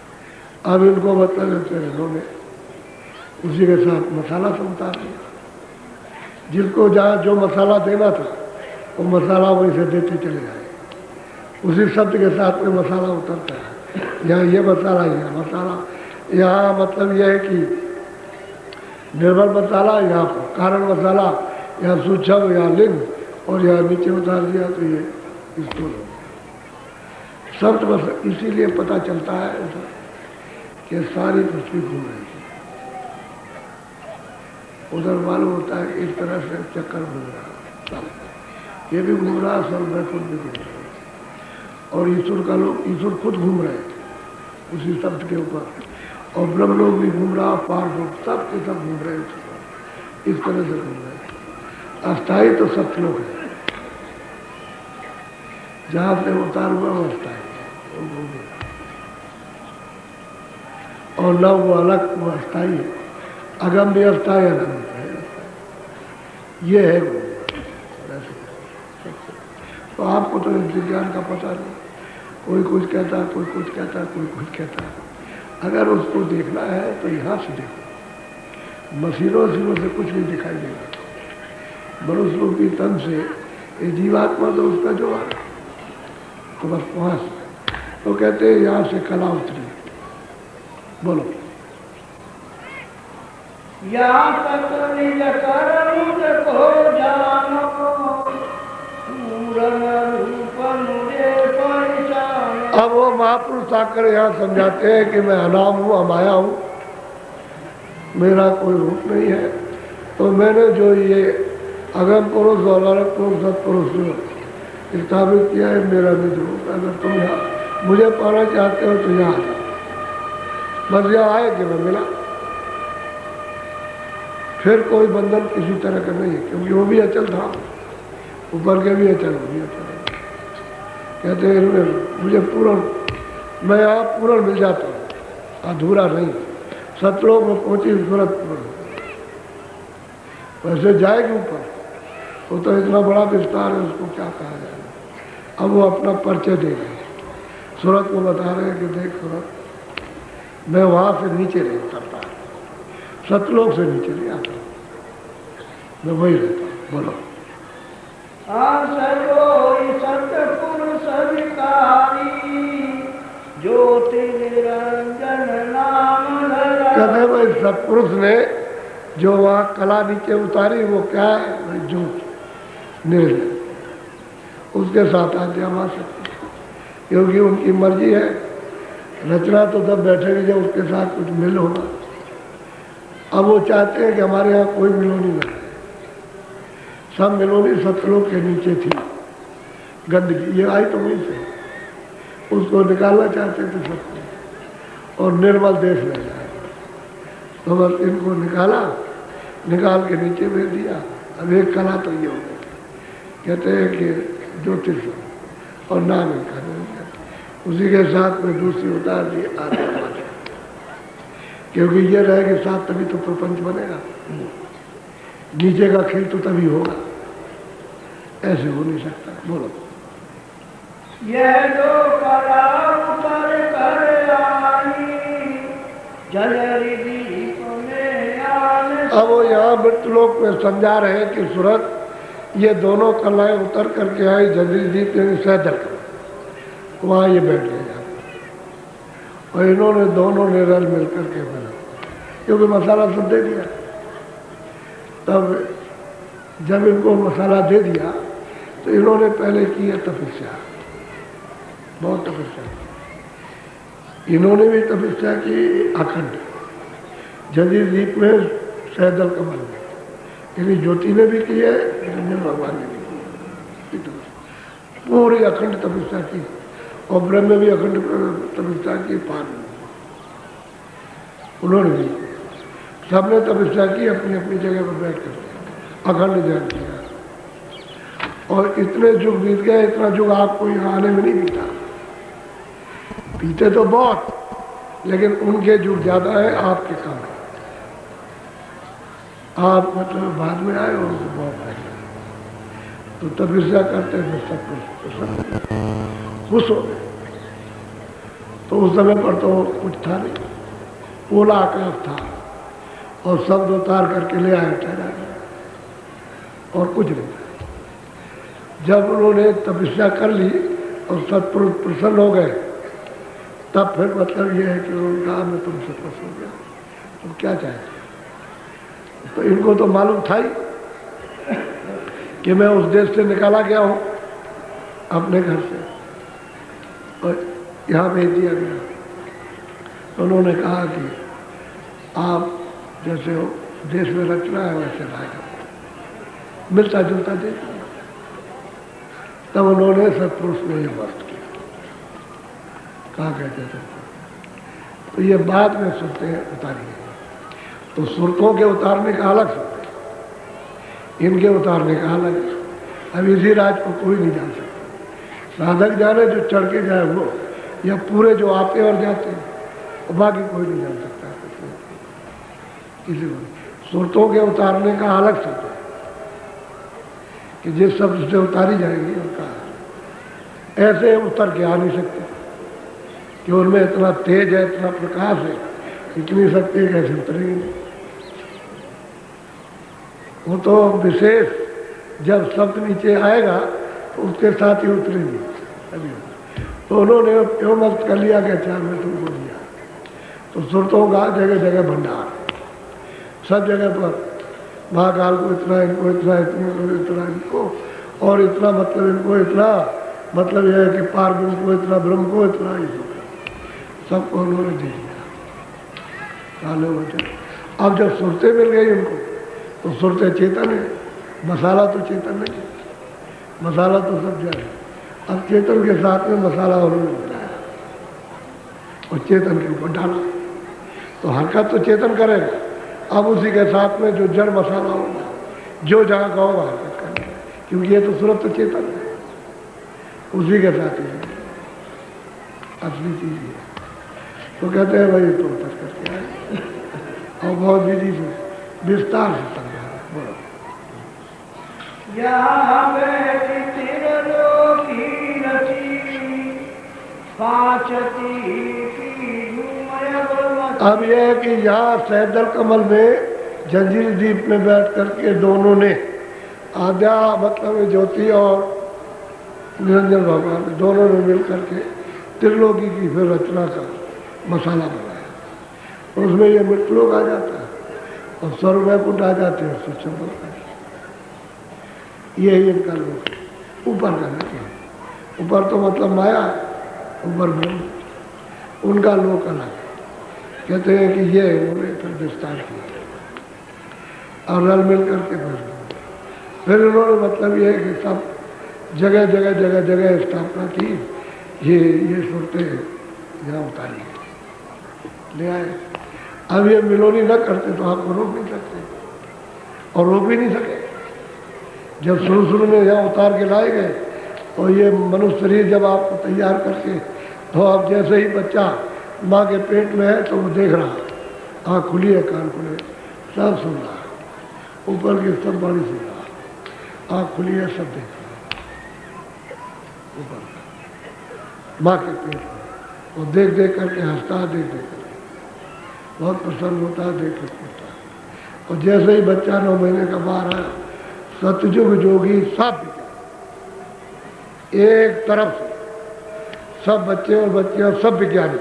अब इनको मतलब इन्होंने उसी के साथ मसाला से उतार दिया। जिसको जहाँ जो मसाला देना था वो मसाला वहीं से देते चले जाए। उसी शब्द के साथ में मसाला उतरता है। यहाँ ये मसाला, यहाँ मसाला, यहाँ मतलब यह है कि निर्भर मसाला यहाँ पर, कारण मसाला यहाँ सूक्ष्म, यहाँ लिंग, और यहाँ नीचे उतार दिया तो ये स्थूल हो गया। शब्द बस इसीलिए पता चलता है ऐसा कि सारी पृथ्वी घूम रही थी। उधर मालूम होता है एक तरह से चक्कर घूम रहा, ये भी घूम रहा, सब बैकुंठ भी घूम रहा, और ईश्वर का लोग, ईश्वर खुद घूम रहे थे उसी शब्द के ऊपर, और ब्रह्म लोग भी घूम रहा, पार लोग सब के सब घूम रहे थे। इस तरह से घूम रहे। अस्थाई तो सतलोक है, जहाँ से उतार हुआ वो अस्थाई वो घूम रहा, और न वो अलग वो अस्थाई है। अगम भी अस्थाई, अनंत है, ये है वो। तो आपको तो इस विज्ञान का पता नहीं, कोई कुछ कहता है, कोई कुछ कहता है, कोई कुछ कहता है। अगर उसको देखना है तो यहाँ से देखो, मशीनों से कुछ नहीं दिखाई देगा। मनुष्य रूपी तन से ये जीवात्मा तो उसका जो है, तो बस वहाँ से तो कहते हैं यहाँ से कला उतरी। बोलो। यहाँ तक निज कर मुझको जानो, पूर्ण रूप मुझे पहचानो। अब वो महापुरुष आकर यहाँ समझाते हैं कि मैं अनाम हूँ, अमाया हूँ, मेरा कोई रूप नहीं है। तो मैंने जो ये अगम पुरुष और अलग पुरुष सत्पुरुष स्थापित किया है, मेरा निज रूप। अगर तुम यहाँ मुझे पाना चाहते हो तो यहाँ आ जाओ, बस यहाँ आए कि मैं मिला। फिर कोई बंधन किसी तरह का नहीं है, क्योंकि वो भी अचल था, ऊपर के भी अचल, वो भी अचल। कहते हैं मुझे पूर्ण, मैं यहाँ पूर्ण मिल जाता हूँ, अधूरा नहीं। सतलोक में पहुंची सूरत पूर्ण, वैसे जाएगी ऊपर, वो तो इतना बड़ा विस्तार है, उसको क्या कहा जाएगा। अब वो अपना परिचय दे रहे, सूरत को बता रहे हैं कि देख सूरत, मैं वहाँ से नीचे नहीं उतरता, सतलोक से नीचे नहीं आता, मैं वही रहता हूँ। बोलो। सतपुरुष विकारी ज्योति निरंजन नाम धरा। कहते हैं भाई सत्पुरुष ने जो वहाँ कला नीचे उतारी वो क्या है भाई, ज्योति निरंजन, उसके साथ आज्ञा सकती, क्योंकि उनकी मर्जी है। रचना तो तब बैठेगी जब उसके साथ कुछ मिल होगा। अब वो चाहते हैं कि हमारे यहाँ कोई मिलोनी न रहे, सब मिलोनी सतलोक के नीचे थी, गंदगी ये आई तो वहीं से, उसको निकालना चाहते थे सबको और निर्मल देश ले जाए। तो बस इनको निकाल के नीचे भेज दिया। अब एक कला तो ये हो गई, कहते हैं कि ज्योतिष और नाम इनका उसी के साथ में दूसरी उतार दी आत्मा, क्योंकि ये रहेगी साथ तभी तो प्रपंच बनेगा, नीचे का खेल तो तभी होगा, ऐसे हो नहीं सकता। बोलो यह जो कला उतर कर आई जलरी दीप में आने। अब वो यहाँ मृतलोक में समझा रहे हैं कि सूरत ये दोनों कलाएं उतर करके आई जलरी दीप यानी सैदल, वहाँ ये बैठ गए और इन्होंने दोनों ने रल मिल करके बना, क्योंकि मसाला सब दे दिया। तब जब इनको मसाला दे दिया तो इन्होंने पहले की है तपस्या, बहुत तपस्या की। इन्होंने भी तपस्या की अखंड जदीद द्वीप में सैदल कमल में, यानी ज्योति ने भी की है, निरंजन भगवान ने भी की, पूरी अखंड तपस्या की। और ब्रह्म भी अखंड तपस्या की, पान उन्होंने भी, सबने तपस्या की अपनी अपनी जगह पर बैठ कर अखंड ध्यान किया। और इतने युग बीत गए, इतना युग आपको यहाँ आने में नहीं बीता, बीते तो बहुत, लेकिन उनके युग ज्यादा है, आपके कम है। आप मतलब बाद में आए और उनको बहुत पहले, तो तपस्या करते थे सब कुछ खुश हो गए। तो उस समय पर तो कुछ था नहीं, ओला आकाश था और शब्द उतार करके ले आया ठहरा गया और कुछ नहीं था। जब उन्होंने तपस्या कर ली और सत्पुरुष प्रसन्न हो गए, तब फिर मतलब ये है कि उन्होंने कहा मैं तुमसे खुश हो गया, तुम क्या चाहते। तो इनको तो मालूम था ही कि मैं उस देश से निकाला गया हूँ अपने घर से और यहाँ भेज दिया गया। तो उन्होंने कहा कि आप जैसे हो देश में रचना है वैसे रहेगा, मिलता जुलता दे दिया। तब उन्होंने सत्पुरुष में ये वर्त किया, कहा कहते थे। तो ये बाद में सुनते हैं उतारिए, तो सुरतों के उतारने का अलग सुनते हैं, इनके उतारने का अलग। अब इसी राज को कोई नहीं जान सकता, साधक जाने जो चढ़ के जाए वो, या पूरे जो आते और जाते हैं, और बाकी कोई नहीं जान सकता किसी को। सुरतों के उतारने का अलग सुनते हैं कि जिस शब्द से उतारी जाएगी उनका ऐसे उतर के आ नहीं सकते, कि उनमें इतना तेज है, इतना प्रकाश है, इतनी शक्ति है, कैसे उतरेंगे नहीं। वो तो विशेष जब शब्द नीचे आएगा तो उसके साथ ही उतरेंगे अभी। तो उन्होंने एवं कर लिया कि अच्छा मैं तुमको दिया। तो सुरतों का जगह जगह भंडार, सब जगह पर महाकाल को इतना, इनको इतना, इतना इनको, और इतना मतलब इनको इतना, मतलब यह है कि पार्वती को इतना, ब्रह्म को इतना, सबको उन्होंने दे दिया काले वचन। अब जब सुरतें मिल गई उनको, तो सुरतें चेतन है, मसाला तो चेतन नहीं, मसाला तो सब जाए। अब चेतन के साथ में मसाला उन्होंने मिलाया और चेतन के ऊपर डाला, तो हरकत तो चेतन करेगा। अब उसी के साथ में जो जड़ मसाला होगा, जो जहाँ का होगा हरकत करेगा, क्योंकि ये तो सूरत तो चेतन है, उसी के साथ ही असली चीज है। तो कहते हैं भाई तो उतर करके आए और बहुत विधि से विस्तार से समझा। बोलो अब यह है कि यहाँ सैदल कमल में जंजीर द्वीप में बैठ करके दोनों ने आद्या मतलब ज्योति और निरंजन भगवान दोनों ने मिल करके त्रिलोकी की फिर रचना का मसाला बनाया। उसमें ये मृतलोक आ जाता है और स्वर्ग वैकुंठ आ जाते हैं, उससे चंबल का यही इनका लोक है। ऊपर का नहीं, ऊपर तो मतलब माया है, ऊपर ब्रह्म, उनका लोक अलग है। कहते हैं कि ये उन्होंने फिर विस्तार किया और रल मिल करके फिर उन्होंने मतलब ये है कि सब जगह जगह जगह जगह स्थापना की, ये सुनते यहाँ उतारी ले आए। अब ये मिलोनी न करते तो आपको रोक नहीं सकते और रोक भी नहीं सके। जब शुरू में यहाँ उतार के लाए गए और ये मनुष्य शरीर जब आपको तैयार करके, तो आप जैसे ही बच्चा माँ के पेट में है तो वो देख रहा, आँख खुली है, कान खुले, सब सुन रहा, ऊपर की सब बाणी सुन रहा, आँख खुली है, सब देख रहा, ऊपर माँ के पेट में। और देख देख करके हंसता, देख देख करके बहुत प्रसन्न होता है, देख के पूछता है। और जैसे ही बच्चा 9 महीने का बाहर आया, सतयुग जोगी सब एक तरफ से सब बच्चे और बच्चियां सब विज्ञानी,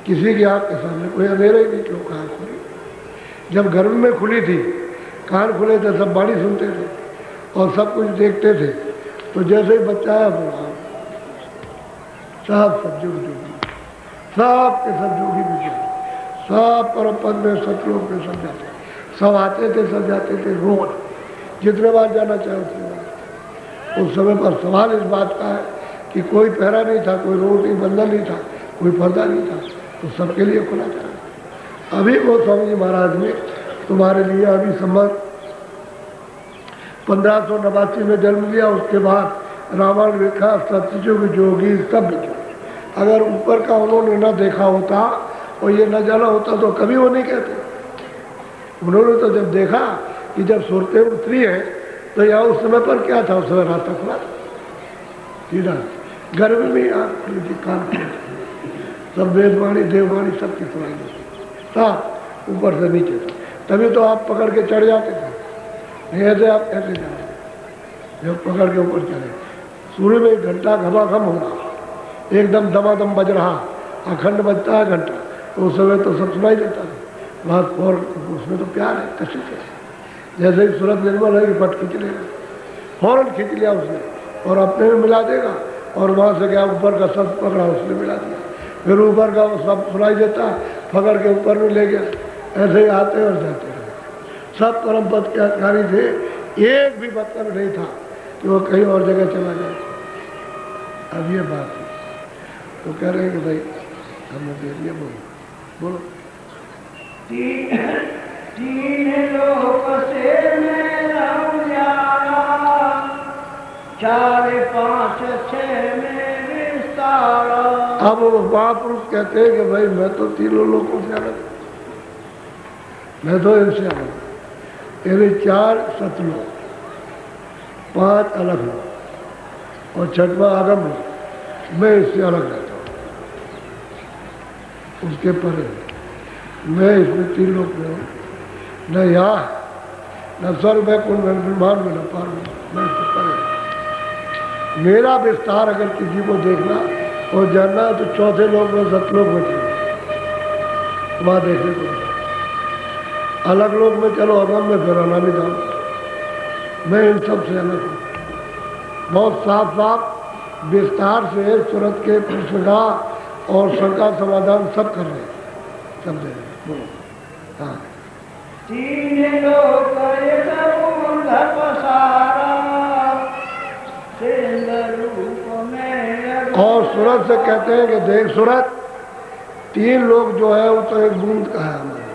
किसी की आंख के सामने कोई अंधेरा ही नहीं, क्यों आंख खुली। जब गर्भ में खुली थी, कान खुले थे, सब बाणी सुनते थे और सब कुछ देखते थे। तो जैसे ही बच्चा आया बोला, सब सतयुग जोगी, सब के सब जोगी विज्ञानी, सब परम पद में सतलोक में सब जाते, सब आते थे, सब जाते थे, रोज जितने बार जाना चाहे उतने बार। उस समय पर सवाल इस बात का है कि कोई पहरा नहीं था, कोई रोड नहीं, बंधन नहीं था, कोई पर्दा नहीं था, तो सबके लिए खुला था। अभी वो स्वामी जी महाराज ने तुम्हारे लिए अभी संवत 1589 में जन्म लिया। उसके बाद रावण लिखा, सतयुग जोगी सब जोगी। अगर ऊपर का उन्होंने न देखा होता और ये न जाना होता तो कभी वो नहीं कहते। उन्होंने तो जब देखा कि जब सूरतें उतरी है तो यहाँ उस समय पर क्या था, उस समय रास्ता खुला था सीधा, गर्भ में आँख खुली थी, कान खुले, सब वेदवाणी देववाणी सबकी सुनाई साफ ऊपर से नीचे था। तभी तो आप पकड़ के चढ़ जाते थे, नहीं ऐसे आप कैसे जाए, जब पकड़ के ऊपर चढ़े। सूर्य में 1 घंटा घमाघम हो रहा, एकदम दमादम बज रहा, अखंड बजता है घंटा, तो उस समय तो सब सुनाई देता था। बात और उसमें तो प्यार है, कशी से जैसे ही सूरत निर्मल है कि पट खींच लेगा, फौरन खींच लिया उसने और अपने में मिला देगा। और वहाँ से क्या ऊपर का सब पकड़ा, उसने मिला दिया, फिर ऊपर का वो सब सुनाई देता, पकड़ के ऊपर में ले गया। ऐसे ही आते और जाते रहे। सब परम पद के अधिकारी थे, एक भी मतलब नहीं था कि वो कहीं और जगह चला जाए। अब ये बात है तो कह रहे हैं कि भाई हमने दे दिया, बोलो। तीन लोक से मेरा उजाला, 4 5 6 में विस्तारा। अब वो महापुरुष कहते हैं कि भाई मैं तो 3 लोगों से अलग, मैं तो इनसे अलग। यानी 4 सतलोक, 5 अलग लोग और 6वां आगम लोग, मैं इससे अलग रहता हूँ। उसके परे मैं इसमें 3 लोग में हूँ, न यहाँ न स्वर्ग में, कुंड में, ब्रह्मांड में, न पार में, मैं इससे परे। मेरा विस्तार अगर किसी को देखना और जानना है तो 4थे लोक में, सतलोक में चलो, वहाँ देखने को अलग लोक में चलो, अगम में, फिर अनामी धाम। मैं इन सब से अलग हूँ। बहुत साफ साफ विस्तार से सूरत के प्रश्न का और शंका समाधान सब कर रहे हैं, सब दे रहे। बोलो। हाँ, 3 लोक एक ऊर्ध्व पसारा, सिंह रूप में। और सूरत से कहते हैं कि देख सूरत, 3 लोक जो है वो तो एक बूंद का है हमारे,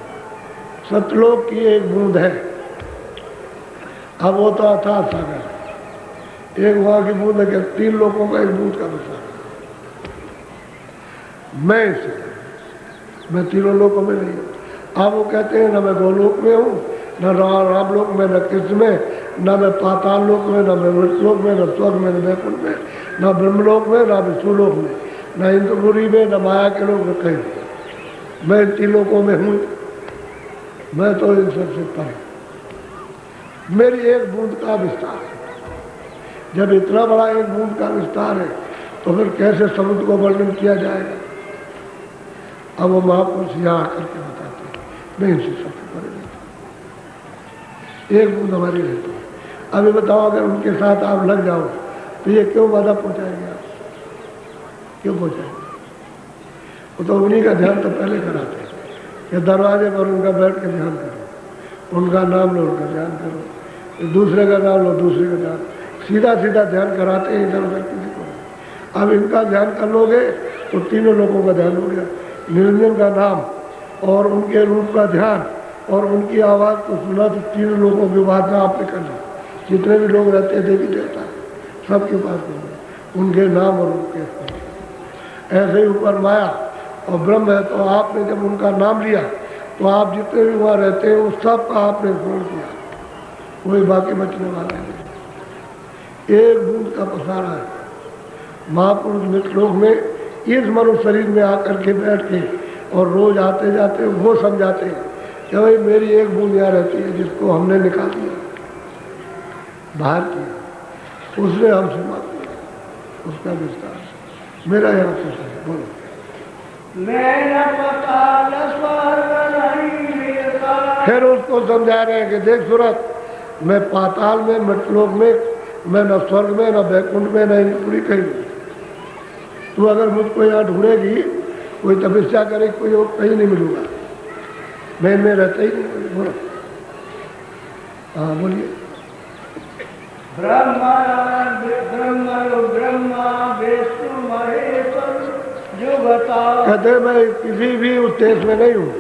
सतलोक की एक बूंद है। अब वो तो अथाह सागर, एक वहाँ की बूंद है कि 3 लोगों का एक बूंद का विस्तार। मैं इसे, मैं 3 लोकों में नहीं हूँ। अब वो कहते हैं न मैं गोलोक में हूँ, न राम लोक में, न कृष्ण में, न मैं पाताल लोक में, न मैं मृतलोक में, न स्वर्ग में, न वैकुंठ में, न ब्रह्मलोक में, न विष्णुलोक में, न इंद्रपुरी में, न माया के लोक में, कहीं। मैं इन 3 लोकों में हूँ, मैं तो इन सबसे परे। मेरी एक बूंद का विस्तार है। जब इतना बड़ा एक बूंद का विस्तार है तो फिर कैसे समुद्र को वर्णन किया जाएगा। अब वो महापुरुष यहाँ आकर के बताते हैं, मैं इनसे सबसे परे रहता हूँ, एक बूंद हमारी रहती है। अभी बताओ अगर उनके साथ आप लग जाओ तो ये क्यों बाधा पहुँचाएंगे, आप क्यों पहुँचाएंगे। वो तो उन्हीं का ध्यान तो पहले कराते हैं कि दरवाजे पर उनका बैठ के ध्यान करो, उनका नाम लो, उनका ध्यान करो, दूसरे का नाम लो, दूसरे का ध्यान, सीधा सीधा ध्यान कराते हैं, इधर उधर किसी को। अब इनका ध्यान कर लोगे तो तीनों लोगों का ध्यान हो गया। निरंजन का नाम और उनके रूप का ध्यान और उनकी आवाज़ को सुना तो तीनों लोगों की उपासना आपने कर ली। जितने भी लोग रहते हैं देवी देवता सबके पास उनके नाम और उनके ऐसे ही ऊपर माया और ब्रह्म है। तो आपने जब उनका नाम लिया तो आप जितने भी वहाँ रहते हैं उस सब का आपने स्मरण किया, कोई बाकी बचने वाला नहीं। एक बूंद का पसारा है। महापुरुष मृतलोक में इस मनुष्य शरीर में आकर के बैठ के और रोज आते जाते वो समझाते हैं कि भाई मेरी एक बूंद यहाँ रहती है जिसको हमने निकाल दिया, बाहर किया, उसने हमसे मांग लिया, उसका विस्तार मेरा यहाँ से बोलो। मेरा पाताल स्वर्ग नहीं मिलता। फिर उसको समझा रहे हैं कि देख सूरत, मैं पाताल में, मृतलोक में, मैं न स्वर्ग में, न बैकुंठ में, न पूरी कहीं। तू अगर मुझको यहाँ ढूंढेगी, कोई तपस्या करे, कोई और कहीं नहीं मिलूंगा, मैं इनमें रहता ही नहीं। बोलो, हाँ बोलिए। ब्रह्मा विष्णु महेश्वर जुगता। कहते मैं किसी भी उस देश में नहीं हूँ,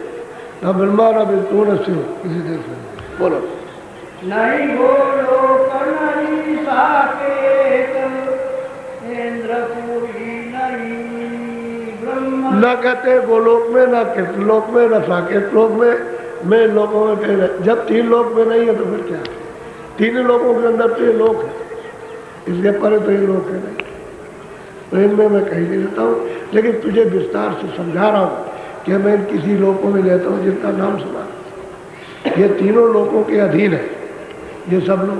न ब्रह्मा न विष्णु न शिव, किसी देश में नहीं। बोलो। नहीं बोलो नहीं साकेत इंद्रपुरी नहीं ब्रह्म। न कहते गोलोक में, न कृष्णलोक में, न साकेत लोक में, मैं लोगों में कहीं नहीं। जब तीन लोक में नहीं है तो फिर क्या है? तीन लोगों के अंदर तो ये लोक है, इसके पर तो ये लोक है नहीं। तो इनमें मैं कहीं नहीं रहता हूँ, लेकिन तुझे विस्तार से समझा रहा हूँ कि मैं किसी लोकों में रहता हूँ जिनका नाम सुना। ये तीनों लोगों के अधीन है ये सब लोग।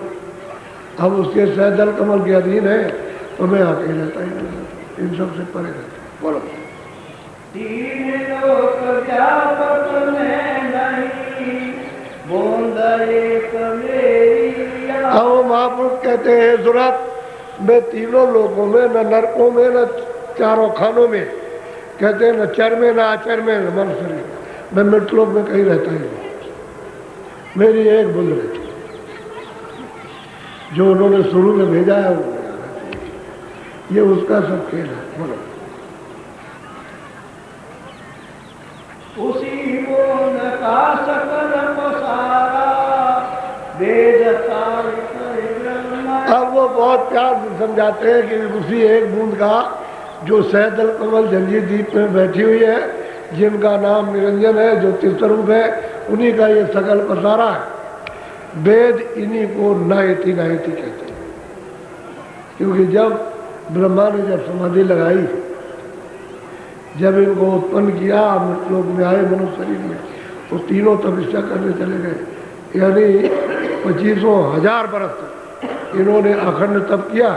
अब उसके सहजल कमल के अधीन है तो मैं आके रहता ही नहीं, इन सब से परे रहता। बोलो। तीन लोक व्यापक में नहीं बूंद एक मेरी। अब महापुरुष कहते हैं सूरत, मैं तीनों लोगों में, न नरकों में, न चारों खानों में, कहते हैं न चर में, न आचर में, न मन शरीर, मैं मृतलोक में कहीं रहता ही नहीं। मेरी एक बूंद रहती है, जो उन्होंने शुरू में भेजा है वो ये उसका सब खेल है। बोलो। उसी बूंद का सकल पसारा वेद अब वो बहुत प्यार से समझाते हैं कि उसी एक बूंद का जो सहजल कमल जंजीर द्वीप में बैठी हुई है, जिनका नाम निरंजन है, जो तीर्थरूप है, उन्हीं का ये सकल पसारा है। वेद इन्हीं को नायति नायति कहते हैं, क्योंकि जब ब्रह्मा ने जब समाधि लगाई, जब इनको उत्पन्न किया, लोग में आए मनुष्य शरीर में, तो तीनों तपस्या करने चले गए। यानी 25,000 बरस तक इन्होंने अखंड तप किया।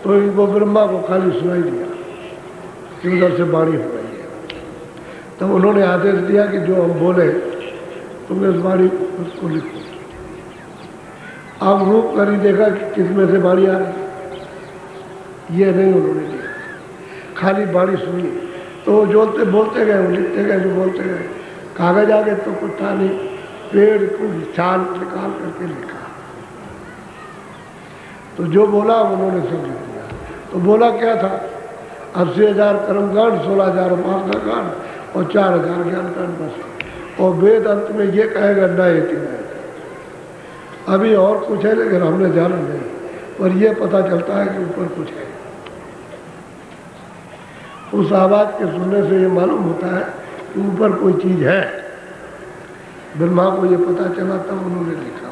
तो इनको ब्रह्मा को खाली सुनाई दिया कि उधर से वाणी हो रही है। तब उन्होंने आदेश दिया कि जो हम बोले तुमने इस वाणी उसको लिखो। अब रूप करी देखा कि किसमें से वाणी आ रही, ये नहीं उन्होंने लिया, खाली वाणी सुनी। तो वो जोलते बोलते गए, वो लिखते गए, जो बोलते गए। कागज आगे तो कुछ था नहीं, पेड़ को छाल निकाल करके लिखा। तो जो बोला उन्होंने सब लिख दिया। तो बोला क्या था? 80,000 कर्मकांड, 16,000 उपासना कांड और 4,000 ज्ञान कांड बस। और वेद अंत में ये कहेगा नायति नायति। अभी और कुछ है लेकिन हमने जाना नहीं, पर यह पता चलता है कि ऊपर कुछ है। उस आवाज के सुनने से ये मालूम होता है कि ऊपर कोई चीज है। ब्रह्मा को ये पता चला तब उन्होंने लिखा।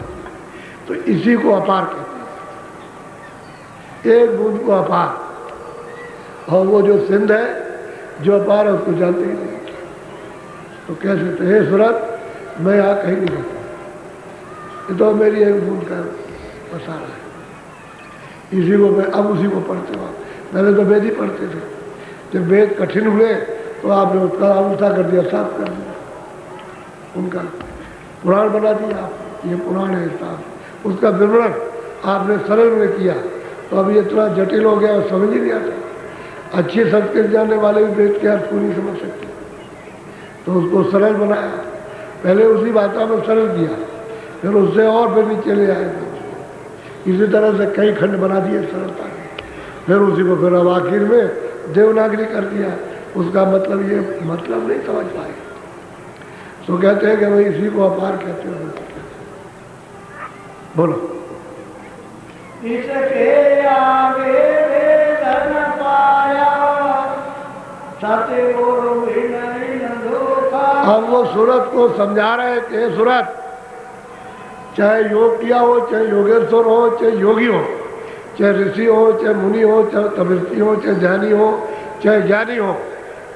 तो इसी को अपार कहते हैं, एक बूंद को अपार। और वो जो सिंध है, जो अपार है, उसको जानते ही नहीं। तो कैसे? तो हे सूरत, मैं यहाँ कहीं नहीं रहता, ये तो मेरी एक बूंद का पसारा है। इसी को मैं अब उसी को पढ़ते हुआ पहले तो वेद ही पढ़ते थे, जब वेद कठिन हुए तो आपने उसका उल्टा कर दिया, साफ कर दिया, उनका पुराण बना दिया आप, ये पुराण है साहब, उसका विवरण आपने सरल में किया, तो अब ये इतना जटिल हो गया और समझ ही नहीं आता। अच्छी संस्कृत जानने वाले भी वेद के अर्थ को नहीं समझ सकते, तो उसको सरल बनाया, पहले उसी भाषा में सरल किया, फिर उससे और फिर नीचे ले आए, इसी तरह से कई खंड बना दिए सरलता के, फिर उसी को फिर अब आखिर में देवनागरी कर दिया। उसका मतलब ये मतलब नहीं समझ पाए, तो कहते हैं कि भाई इसी को अपार कहते हो। बोलो, इसके आगे वेद न पाया, सतगुरु विनय न धोखा। अब वो सूरत को समझा रहे हैं कि सूरत, चाहे योग किया हो, चाहे योगेश्वर हो, चाहे योगी हो, चाहे ऋषि हो, चाहे मुनि हो, चाहे तपस्वी हो, चाहे ज्ञानी हो, चाहे ज्ञानी हो,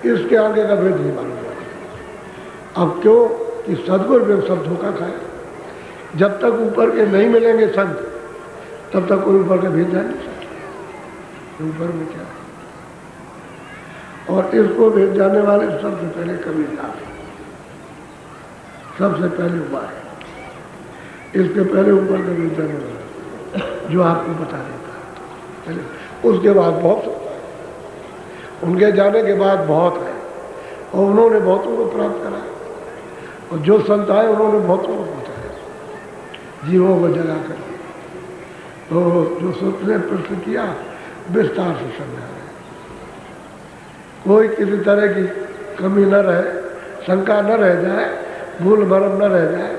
इसके आगे का भेद नहीं मालूम पड़ा। अब क्यों कि सदगुरु में सब धोखा खाए, जब तक ऊपर के नहीं मिलेंगे संत, तब तक कोई ऊपर का भेद जान नहीं सकता ऊपर में क्या है। और इसको भेद जाने वाले सबसे पहले कबीर दास, सबसे पहले उपाय है, इसके पहले ऊपर का भेद जाने वाला जो आपको बता देता है पहले, उसके बाद बहुत होता है, उनके जाने के बाद बहुत है, और उन्होंने बहुतों को प्राप्त करा, और जो संत आए उन्होंने बहुतों को पहुँचाया जीवों को जगा कर। तो जो सोचने प्रश्न किया विस्तार से समझा रहे, कोई किसी तरह की कमी न रहे, शंका न रह जाए, भूल भरम न रह जाए।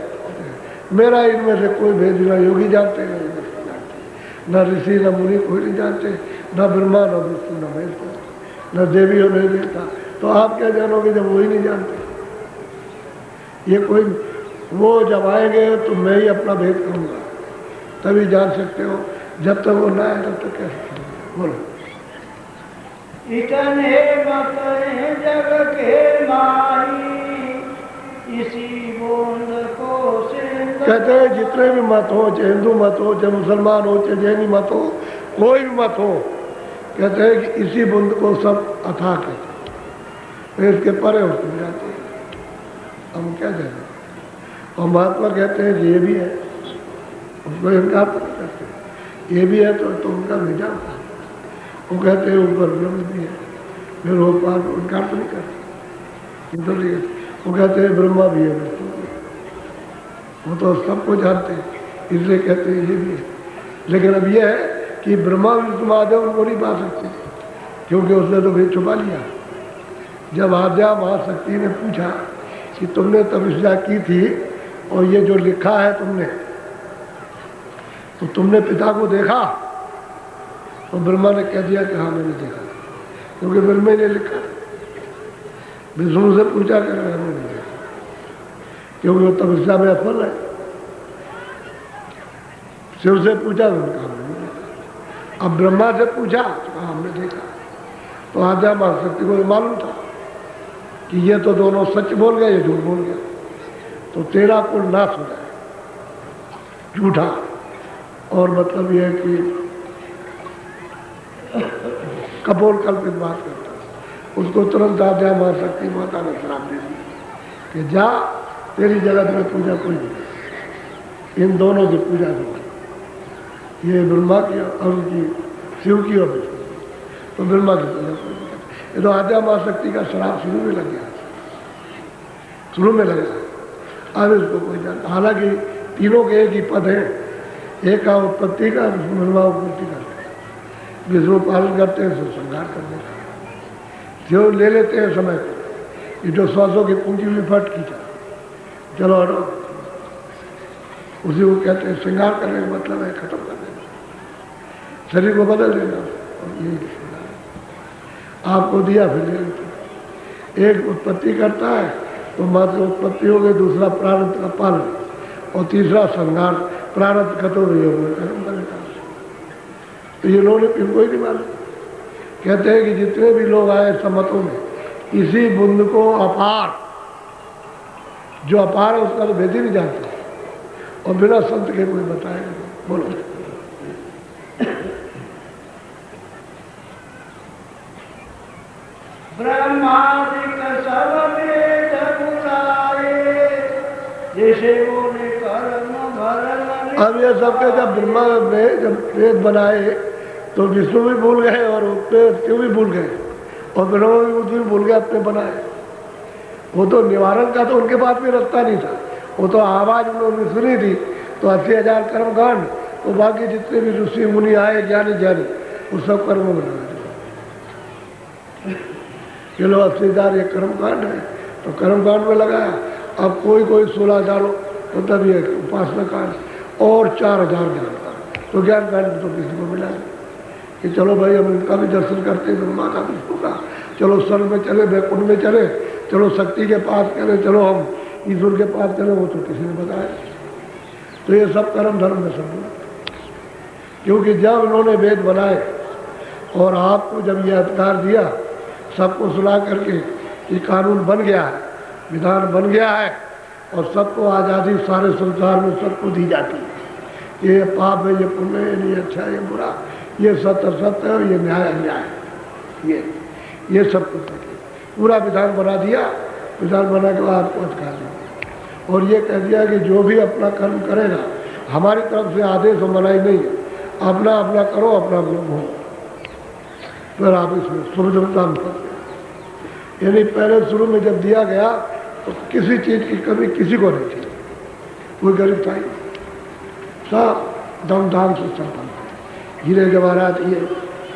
मेरा इनमें से कोई भेद न योगी जानते, न जानते, न ऋषि न मुनि कोई नहीं जानते, न ब्रह्मा न विष्णु न महेश न देवी हो नहीं देता, तो आप क्या जानोगे जब वही नहीं जानते। ये कोई वो जब आएंगे तो मैं ही अपना भेद करूँगा, तभी जान सकते हो, जब तक वो ना आए तब तक कैसे समझेंगे। बोलो, इतने मत जग के माही, इसी बूंद को सिंध। कहते हैं जितने भी मत हो, चाहे हिंदू मत हो, चाहे मुसलमान हो, चाहे जैनी मत हो, कोई भी मत हो, कहते हैं कि इसी बूंद को सब अथाह कहते हैं, फिर इसके परे उसको जाते हैं, हम क्या जाने। और महात्मा कहते हैं कि ये भी है, उसको इनकार तो नहीं करते, ये भी है तो उनका भेजा होता है। वो कहते हैं ऊपर ब्रह्म भी है, फिर वो पार इनकार तो नहीं करते, वो कहते हैं ब्रह्मा भी है, विष्णु भी है, वो तो सबको जानते हैं, इसलिए कहते हैं ये भी है। लेकिन अब ये है कि ब्रह्मा विष्णु महादेव उनको नहीं पा सकते, क्योंकि उसने तो भेद छुपा लिया। जब आद्या महाशक्ति ने पूछा कि तुमने तपस्या की थी और ये जो लिखा है तुमने, तो तुमने पिता को देखा? तो ब्रह्मा ने कह दिया कि हाँ मैंने देखा, क्योंकि ब्रह्मा ने लिखा। विष्णु से पूछा कि मैंने नहीं देखा, क्योंकि वो तपस्या में असफल है। शिव से पूछा तो कहा हमने नहीं देखा। अब ब्रह्मा से पूछा तो कहा हमने देखा। तो आद्या महाशक्ति को मालूम था कि ये तो दोनों सच बोल गए, ये झूठ बोल गया, तो तेरा कुल नाश हो जाए, झूठा। और मतलब यह है कि कपोल कल्पित बात करता, उसको तुरंत आद्या महाशक्ति माता ने श्राप दे दी कि जा, तेरी जगत में पूजा कोई नहीं, इन दोनों की पूजा होगी, ये ब्रह्मा की और उनकी शिव की और विष्णु, तो ब्रह्मा की पूजा कोई नहीं। ये तो आद्या महाशक्ति का श्राप शुरू में लग गया, शुरू में लगा। अब इसको कोई जानता, हालांकि तीनों के एक ही पद है, एक का उत्पत्ति का, ब्रह्मा उत्पत्ति का, विष्णु पालन करते हैं, सो संहार करने का, जो ले लेते हैं समय को, ये जो श्वासों की पूंजी हुई फट खींचा, चलो हटो, उसी को कहते हैं श्रृंगार करने का मतलब है खत्म कर देना, शरीर को बदल देना, और यही श्रृंगार आपको दिया फिर ले लेते। एक उत्पत्ति करता है तो मात्र उत्पत्ति हो गई, दूसरा प्रारब्ध का पालन, और तीसरा संहार, प्रारब्ध खत्म हो गया खत्म करेगा। तो ये लोग इनको ही नहीं मालूम। कहते हैं कि जितने भी लोग आए सम्मतों में, इसी बुंद को अपार, जो अपार है उसका तो भेद ही नहीं जानता, और बिना संत के कोई बताएगा। बोलो, ब्रह्मादिक सब वेद बुलाए, ऋषियों ने कर्म भरन। अब ये सबके जब ब्रह्मा ने जब वेद बनाए तो विष्णु भी भूल गए और क्यों भी भूल गए, और ब्रह्मा भी भूल गए अपने बनाए। वो तो निवारण का तो उनके पास भी रास्ता नहीं था, वो तो आवाज उन्होंने सुनी थी तो 80,000 कर्मकांड, तो बाकी जितने भी ऋषि मुनि आए ज्ञानी ज्ञानी वो सब कर्म बना चलो 80,000 ये कर्मकांड है तो कर्मकांड में लगाया। अब कोई 16,000 मतलब ये उपासना कांड और 4,000 ज्ञान कांड, तो ज्ञान कांड तो किसी को मिला नहीं कि चलो भाई हम इनका भी दर्शन करते हैं, ब्रह्मा का विष्णु का, चलो स्वर्ग में चले, वैकुंठ में चले, चलो शक्ति के पास चले, चलो हम ईश्वर के पास चले, वो तो किसी ने बताया। तो ये सब कर्म धर्म में सब, क्योंकि जब उन्होंने वेद बनाए और आपको जब ये अधिकार दिया सबको सुना करके कि कानून बन गया है, विधान बन गया है और सबको आज़ादी सारे संसार में सबको दी जाती है, ये पाप है, ये पुण्य है, ये अच्छा है, ये बुरा, ये सत्य सत्य है, ये न्याय अन्याय, ये सब कुछ पूरा विधान बना दिया। विधान बना के बाद आपको अधिकार दिया और ये कह दिया कि जो भी अपना कर्म करेगा, हमारी तरफ से आदेश और मनाही नहीं है, अपना अपना करो, अपना अपना भोगो, फिर आप इसमें सुविधा में करते। यानी पहले शुरू में जब दिया गया तो किसी चीज़ की कमी किसी को नहीं थी, कोई गरीब था ही, सब दमदाम से सब बनते, हीरे जवाहरात ये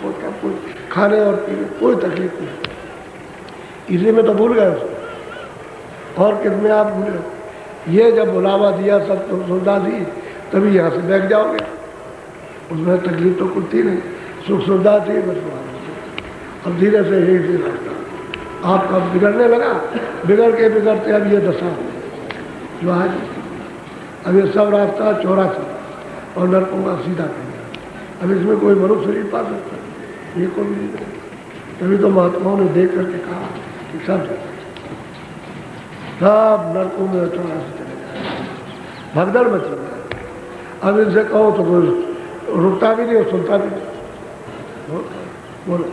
कोई खाने और पीने कोई तकलीफ नहीं, इसी में तो भूल गए उसको। और कितने आप भूले, ये जब बुलावा दिया सब तो सुविधा दी तभी यहाँ से बैठ जाओगे, उसमें तकलीफ तो कुछ थी नहीं, सुख सुविधा थी बस। अब धीरे से यही रास्ता आपका बिगड़ने लगा, बिगड़ के बिगड़ते अब ये दशा जो आज, अब ये सब रास्ता चौरा था और नरकों का सीधा कर दिया। अब इसमें कोई मनुष्य नहीं पा सकता, ये कोई नहीं। तभी तो महात्माओं ने देख करके कहा कि सब नरकों में चौरा से चले जाए, भगदड़ में चले जाए। अब इनसे कहो तो कोई रुकता भी नहीं और सुनता भी नहीं। बोलो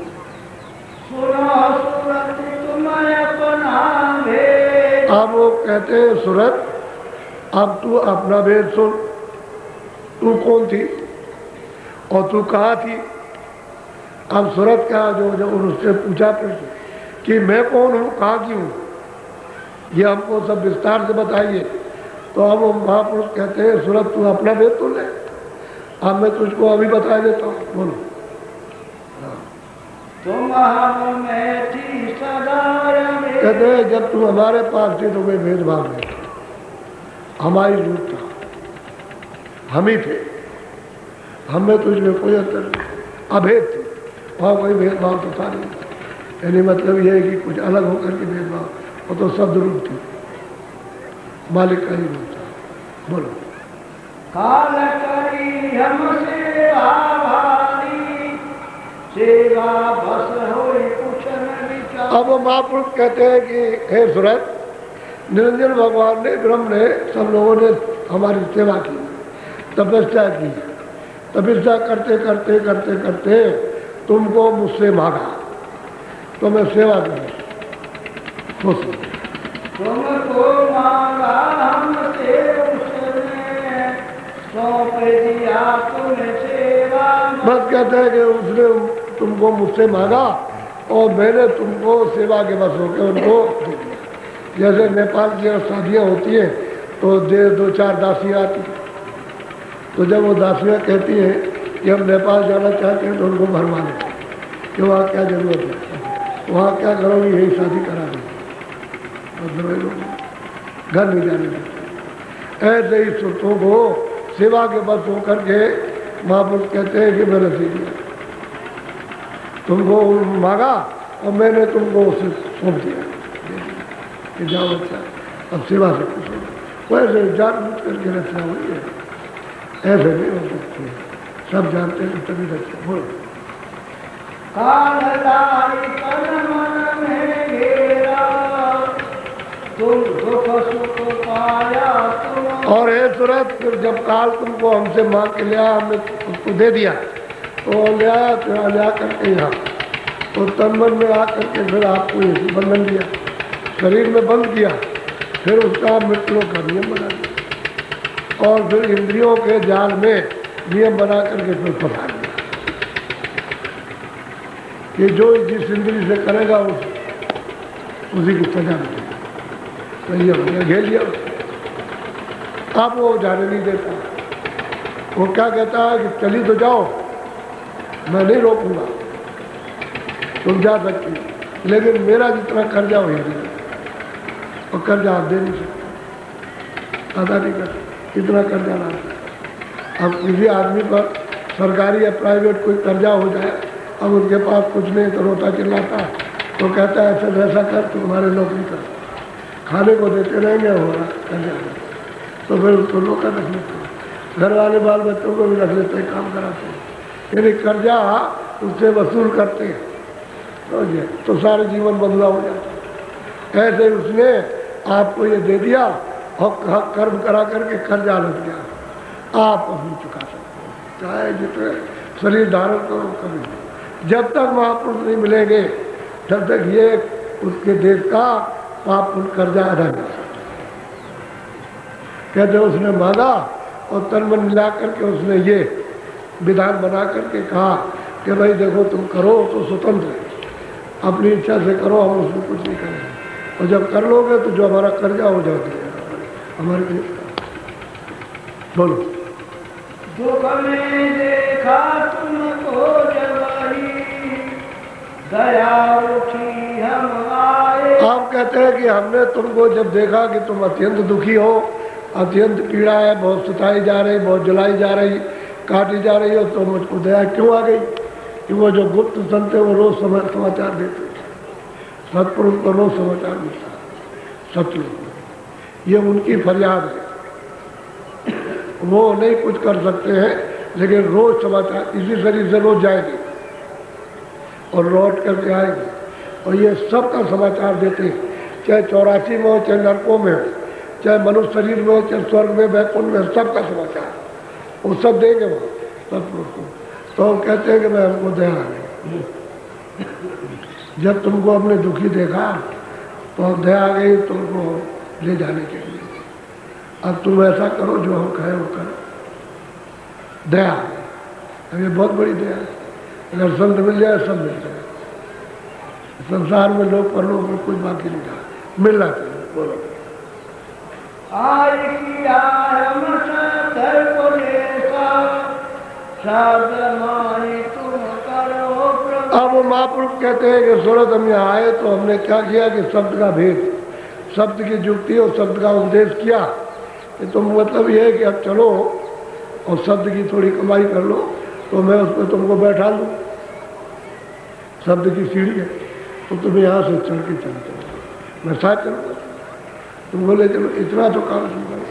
अब वो कहते हैं सूरत, अब तू अपना भेद सुन, तू कौन थी और तू कहाँ थी। अब सूरत का जो उससे पूछा प्रश्न कि मैं कौन हूँ, कहाँ की हूँ, ये हमको सब विस्तार से बताइए। तो अब वो महापुरुष कहते हैं सूरत तू अपना भेद तो ले, अब मैं तुझको अभी बता देता हूँ। बोलो कहते हैं जब तुम हमारे पास थे तो कोई भेदभाव नहीं था, हमारी जरूरत था, हम ही थे, हमें तुझमें कोई अंतर नहीं, अभेद थे, वहाँ कोई भेदभाव तो था नहीं। यानी मतलब ये है कि कुछ अलग होकर के भेदभाव, वो तो शब्द रूप थी, मालिक का ही रूप था। बोलो काल करी हमसे आभारी, सेवा बस होए कुछ न विचार। अब वो महापुरुष कहते हैं कि हे सूरत, निरंजन भगवान ने, ब्रह्म ने, सब लोगों ने हमारी सेवा की, तपस्या की, तपस्या करते करते करते करते तुमको मुझसे मांगा तो मैं सेवा करूँ। तुमको मांगा हमसे उसने, सौंप दिया तुम्हें सेवा। बस कहते हैं कि उसने तुमको मुझसे मांगा और मैंने तुमको सेवा के बस होकर उनको, जैसे नेपाल की शादियाँ होती हैं तो 2-4 दासियाँ आती हैं, तो जब वो दासियाँ कहती हैं कि हम नेपाल जाना चाहते हैं तो उनको भरवा लेते कि वहाँ क्या जरूरत है, वहाँ क्या करोगी, यही शादी करा दें, घर नहीं जाने देते। ऐसे ही सुतों को सेवा के बस होकर के महापुरुष कहते हैं कि मैंने सीख लिया, तुमको मांगा और मैंने तुमको उसे सौंप दिया कि जाओ अच्छा अब सेवा से कुछ हो। वैसे जान बुझ करके रक्षा हुई है, ऐसे नहीं हो सकती है, सब जानते हैं तभी रक्षा। बोलो कालदारी तन मन में घेरा, तुम दुख सुख पाया तुम। और हे सूरत, फिर जब काल तुमको हमसे मांग के लिया, हमने उसको दे दिया, तो ले आया, ले करके यहाँ तो तन मन में आकर के फिर आपको ये बंधन दिया, शरीर में बंद किया, फिर उसका मृत्यु का नियम बना दिया और फिर इंद्रियों के जाल में नियम बना करके फिर फंसा दिया कि जो जिस इंद्री से करेगा उसी की सजा मिलेगी। तो घेर लिया अब वो जाने नहीं देता। वो क्या कहता है कि चली तो जाओ, मैं नहीं रोकूंगा, तुम जा सकती, लेकिन मेरा जितना कर्जा हो नहीं, और कर्जा आप दे नहीं सकते, अदा नहीं कर सकते, कितना कर्जा ला। अब किसी आदमी पर सरकारी या प्राइवेट कोई कर्जा हो जाए, अब उनके पास कुछ नहीं तो रोता चिल्लाता, तो कहता है ऐसा वैसा कर, तो तुम्हारे नौकरी कर, खाने को देते रहेंगे, हो रहा कर्जा, तो फिर उसको नौकर रख लेते, घर वाले बाल बच्चों को भी रख लेते, काम कराते हैं, यानी कर्जा उससे वसूल करते हैं, तो सारे जीवन बदला हो जाता है। ऐसे उसने आपको ये दे दिया और कर्म करा करके कर्जा लग गया, आप अब नहीं चुका सकते, चाहे जितने शरीर धारण करो कभी। जब तक महापुरुष नहीं मिलेंगे तब तक ये उसके देश का पाप पुण्य कर्जा अदा नहीं सकता। कहते उसने मांगा और तन मन मिला करके उसने ये विधान बना करके कहा कि भाई देखो तुम करो तो स्वतंत्र है, अपनी इच्छा से करो, हम उसमें कुछ नहीं करेंगे, और जब कर लोगे तो जो हमारा कर्जा हो जाता है हमारे देश का। बोलो। दुख में देखा तुमको जवानी, दया उठी हम आए। आप कहते हैं कि हमने तुमको जब देखा कि तुम अत्यंत दुखी हो, अत्यंत पीड़ा है, बहुत सताई जा रही, बहुत जलाई जा रही, काटी जा रही हो, तो मुझको दया क्यों आ गई कि वो जो गुप्त संत है वो रोज समाचार देते, सतपुरुष को रोज समाचार मिलता, सतलोक, ये उनकी फरियाद है, वो नहीं कुछ कर सकते हैं, लेकिन रोज समाचार इसी शरीर से रोज जाएंगे और लौट करके आएंगे, और ये सबका समाचार देते हैं, चाहे 84 में हो, चाहे नरकों में हो, चाहे मनुष्य शरीर में हो, चाहे स्वर्ग में, वैकुंठ में, सबका समाचार वो सब देंगे वो सतपुरुष को। तो हम कहते हैं कि मैं हमको दया आ गई, जब तुमको अपने दुखी देखा तो दया आ गई तुमको ले जाने के लिए, अब तुम ऐसा करो जो हम कहें वो करो, दया आ गई। अब ये बहुत बड़ी दया है, अगर संत मिल जाए सब मिल जाए, संसार में लोग परलोक में कोई बाकी नहीं रहा, मिलना चाहिए। बोलो। आज किया हम सदर को लेसा, साधमाई तुम करो प्रभु। अब वो महापुरुष कहते हैं कि सूरत हम यहाँ आए तो हमने क्या किया कि शब्द का भेद, शब्द की युक्ति और शब्द का उपदेश किया, कि तुम मतलब ये है कि अब चलो और शब्द की थोड़ी कमाई कर लो, तो मैं उस पर तुमको बैठा लूँ, शब्द की सीढ़ी है, तो तुम यहाँ से चढ़ के चलते हो, मैं साथ चलूँगा, तुम बोले चलो इतना तो काम शुरू करो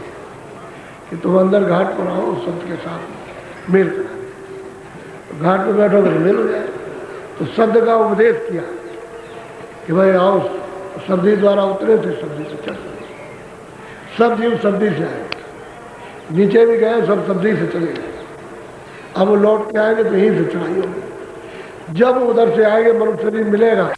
कि तुम अंदर घाट पर आओ, शब्द के साथ मेल करा, तो घाट पर बैठोगे तो मेल हो जाए। तो शब्द का उपदेश किया कि भाई आओ, शब्दी द्वारा उतरे थे, शब्दी से चल, सब जीव शब्दी से आए, नीचे भी गए सब शब्दी से चले गए, अब वो लौट के आएंगे तो यहीं से चढ़ाई होगी, जब उधर से आएंगे मनुष्य शरीर मिलेगा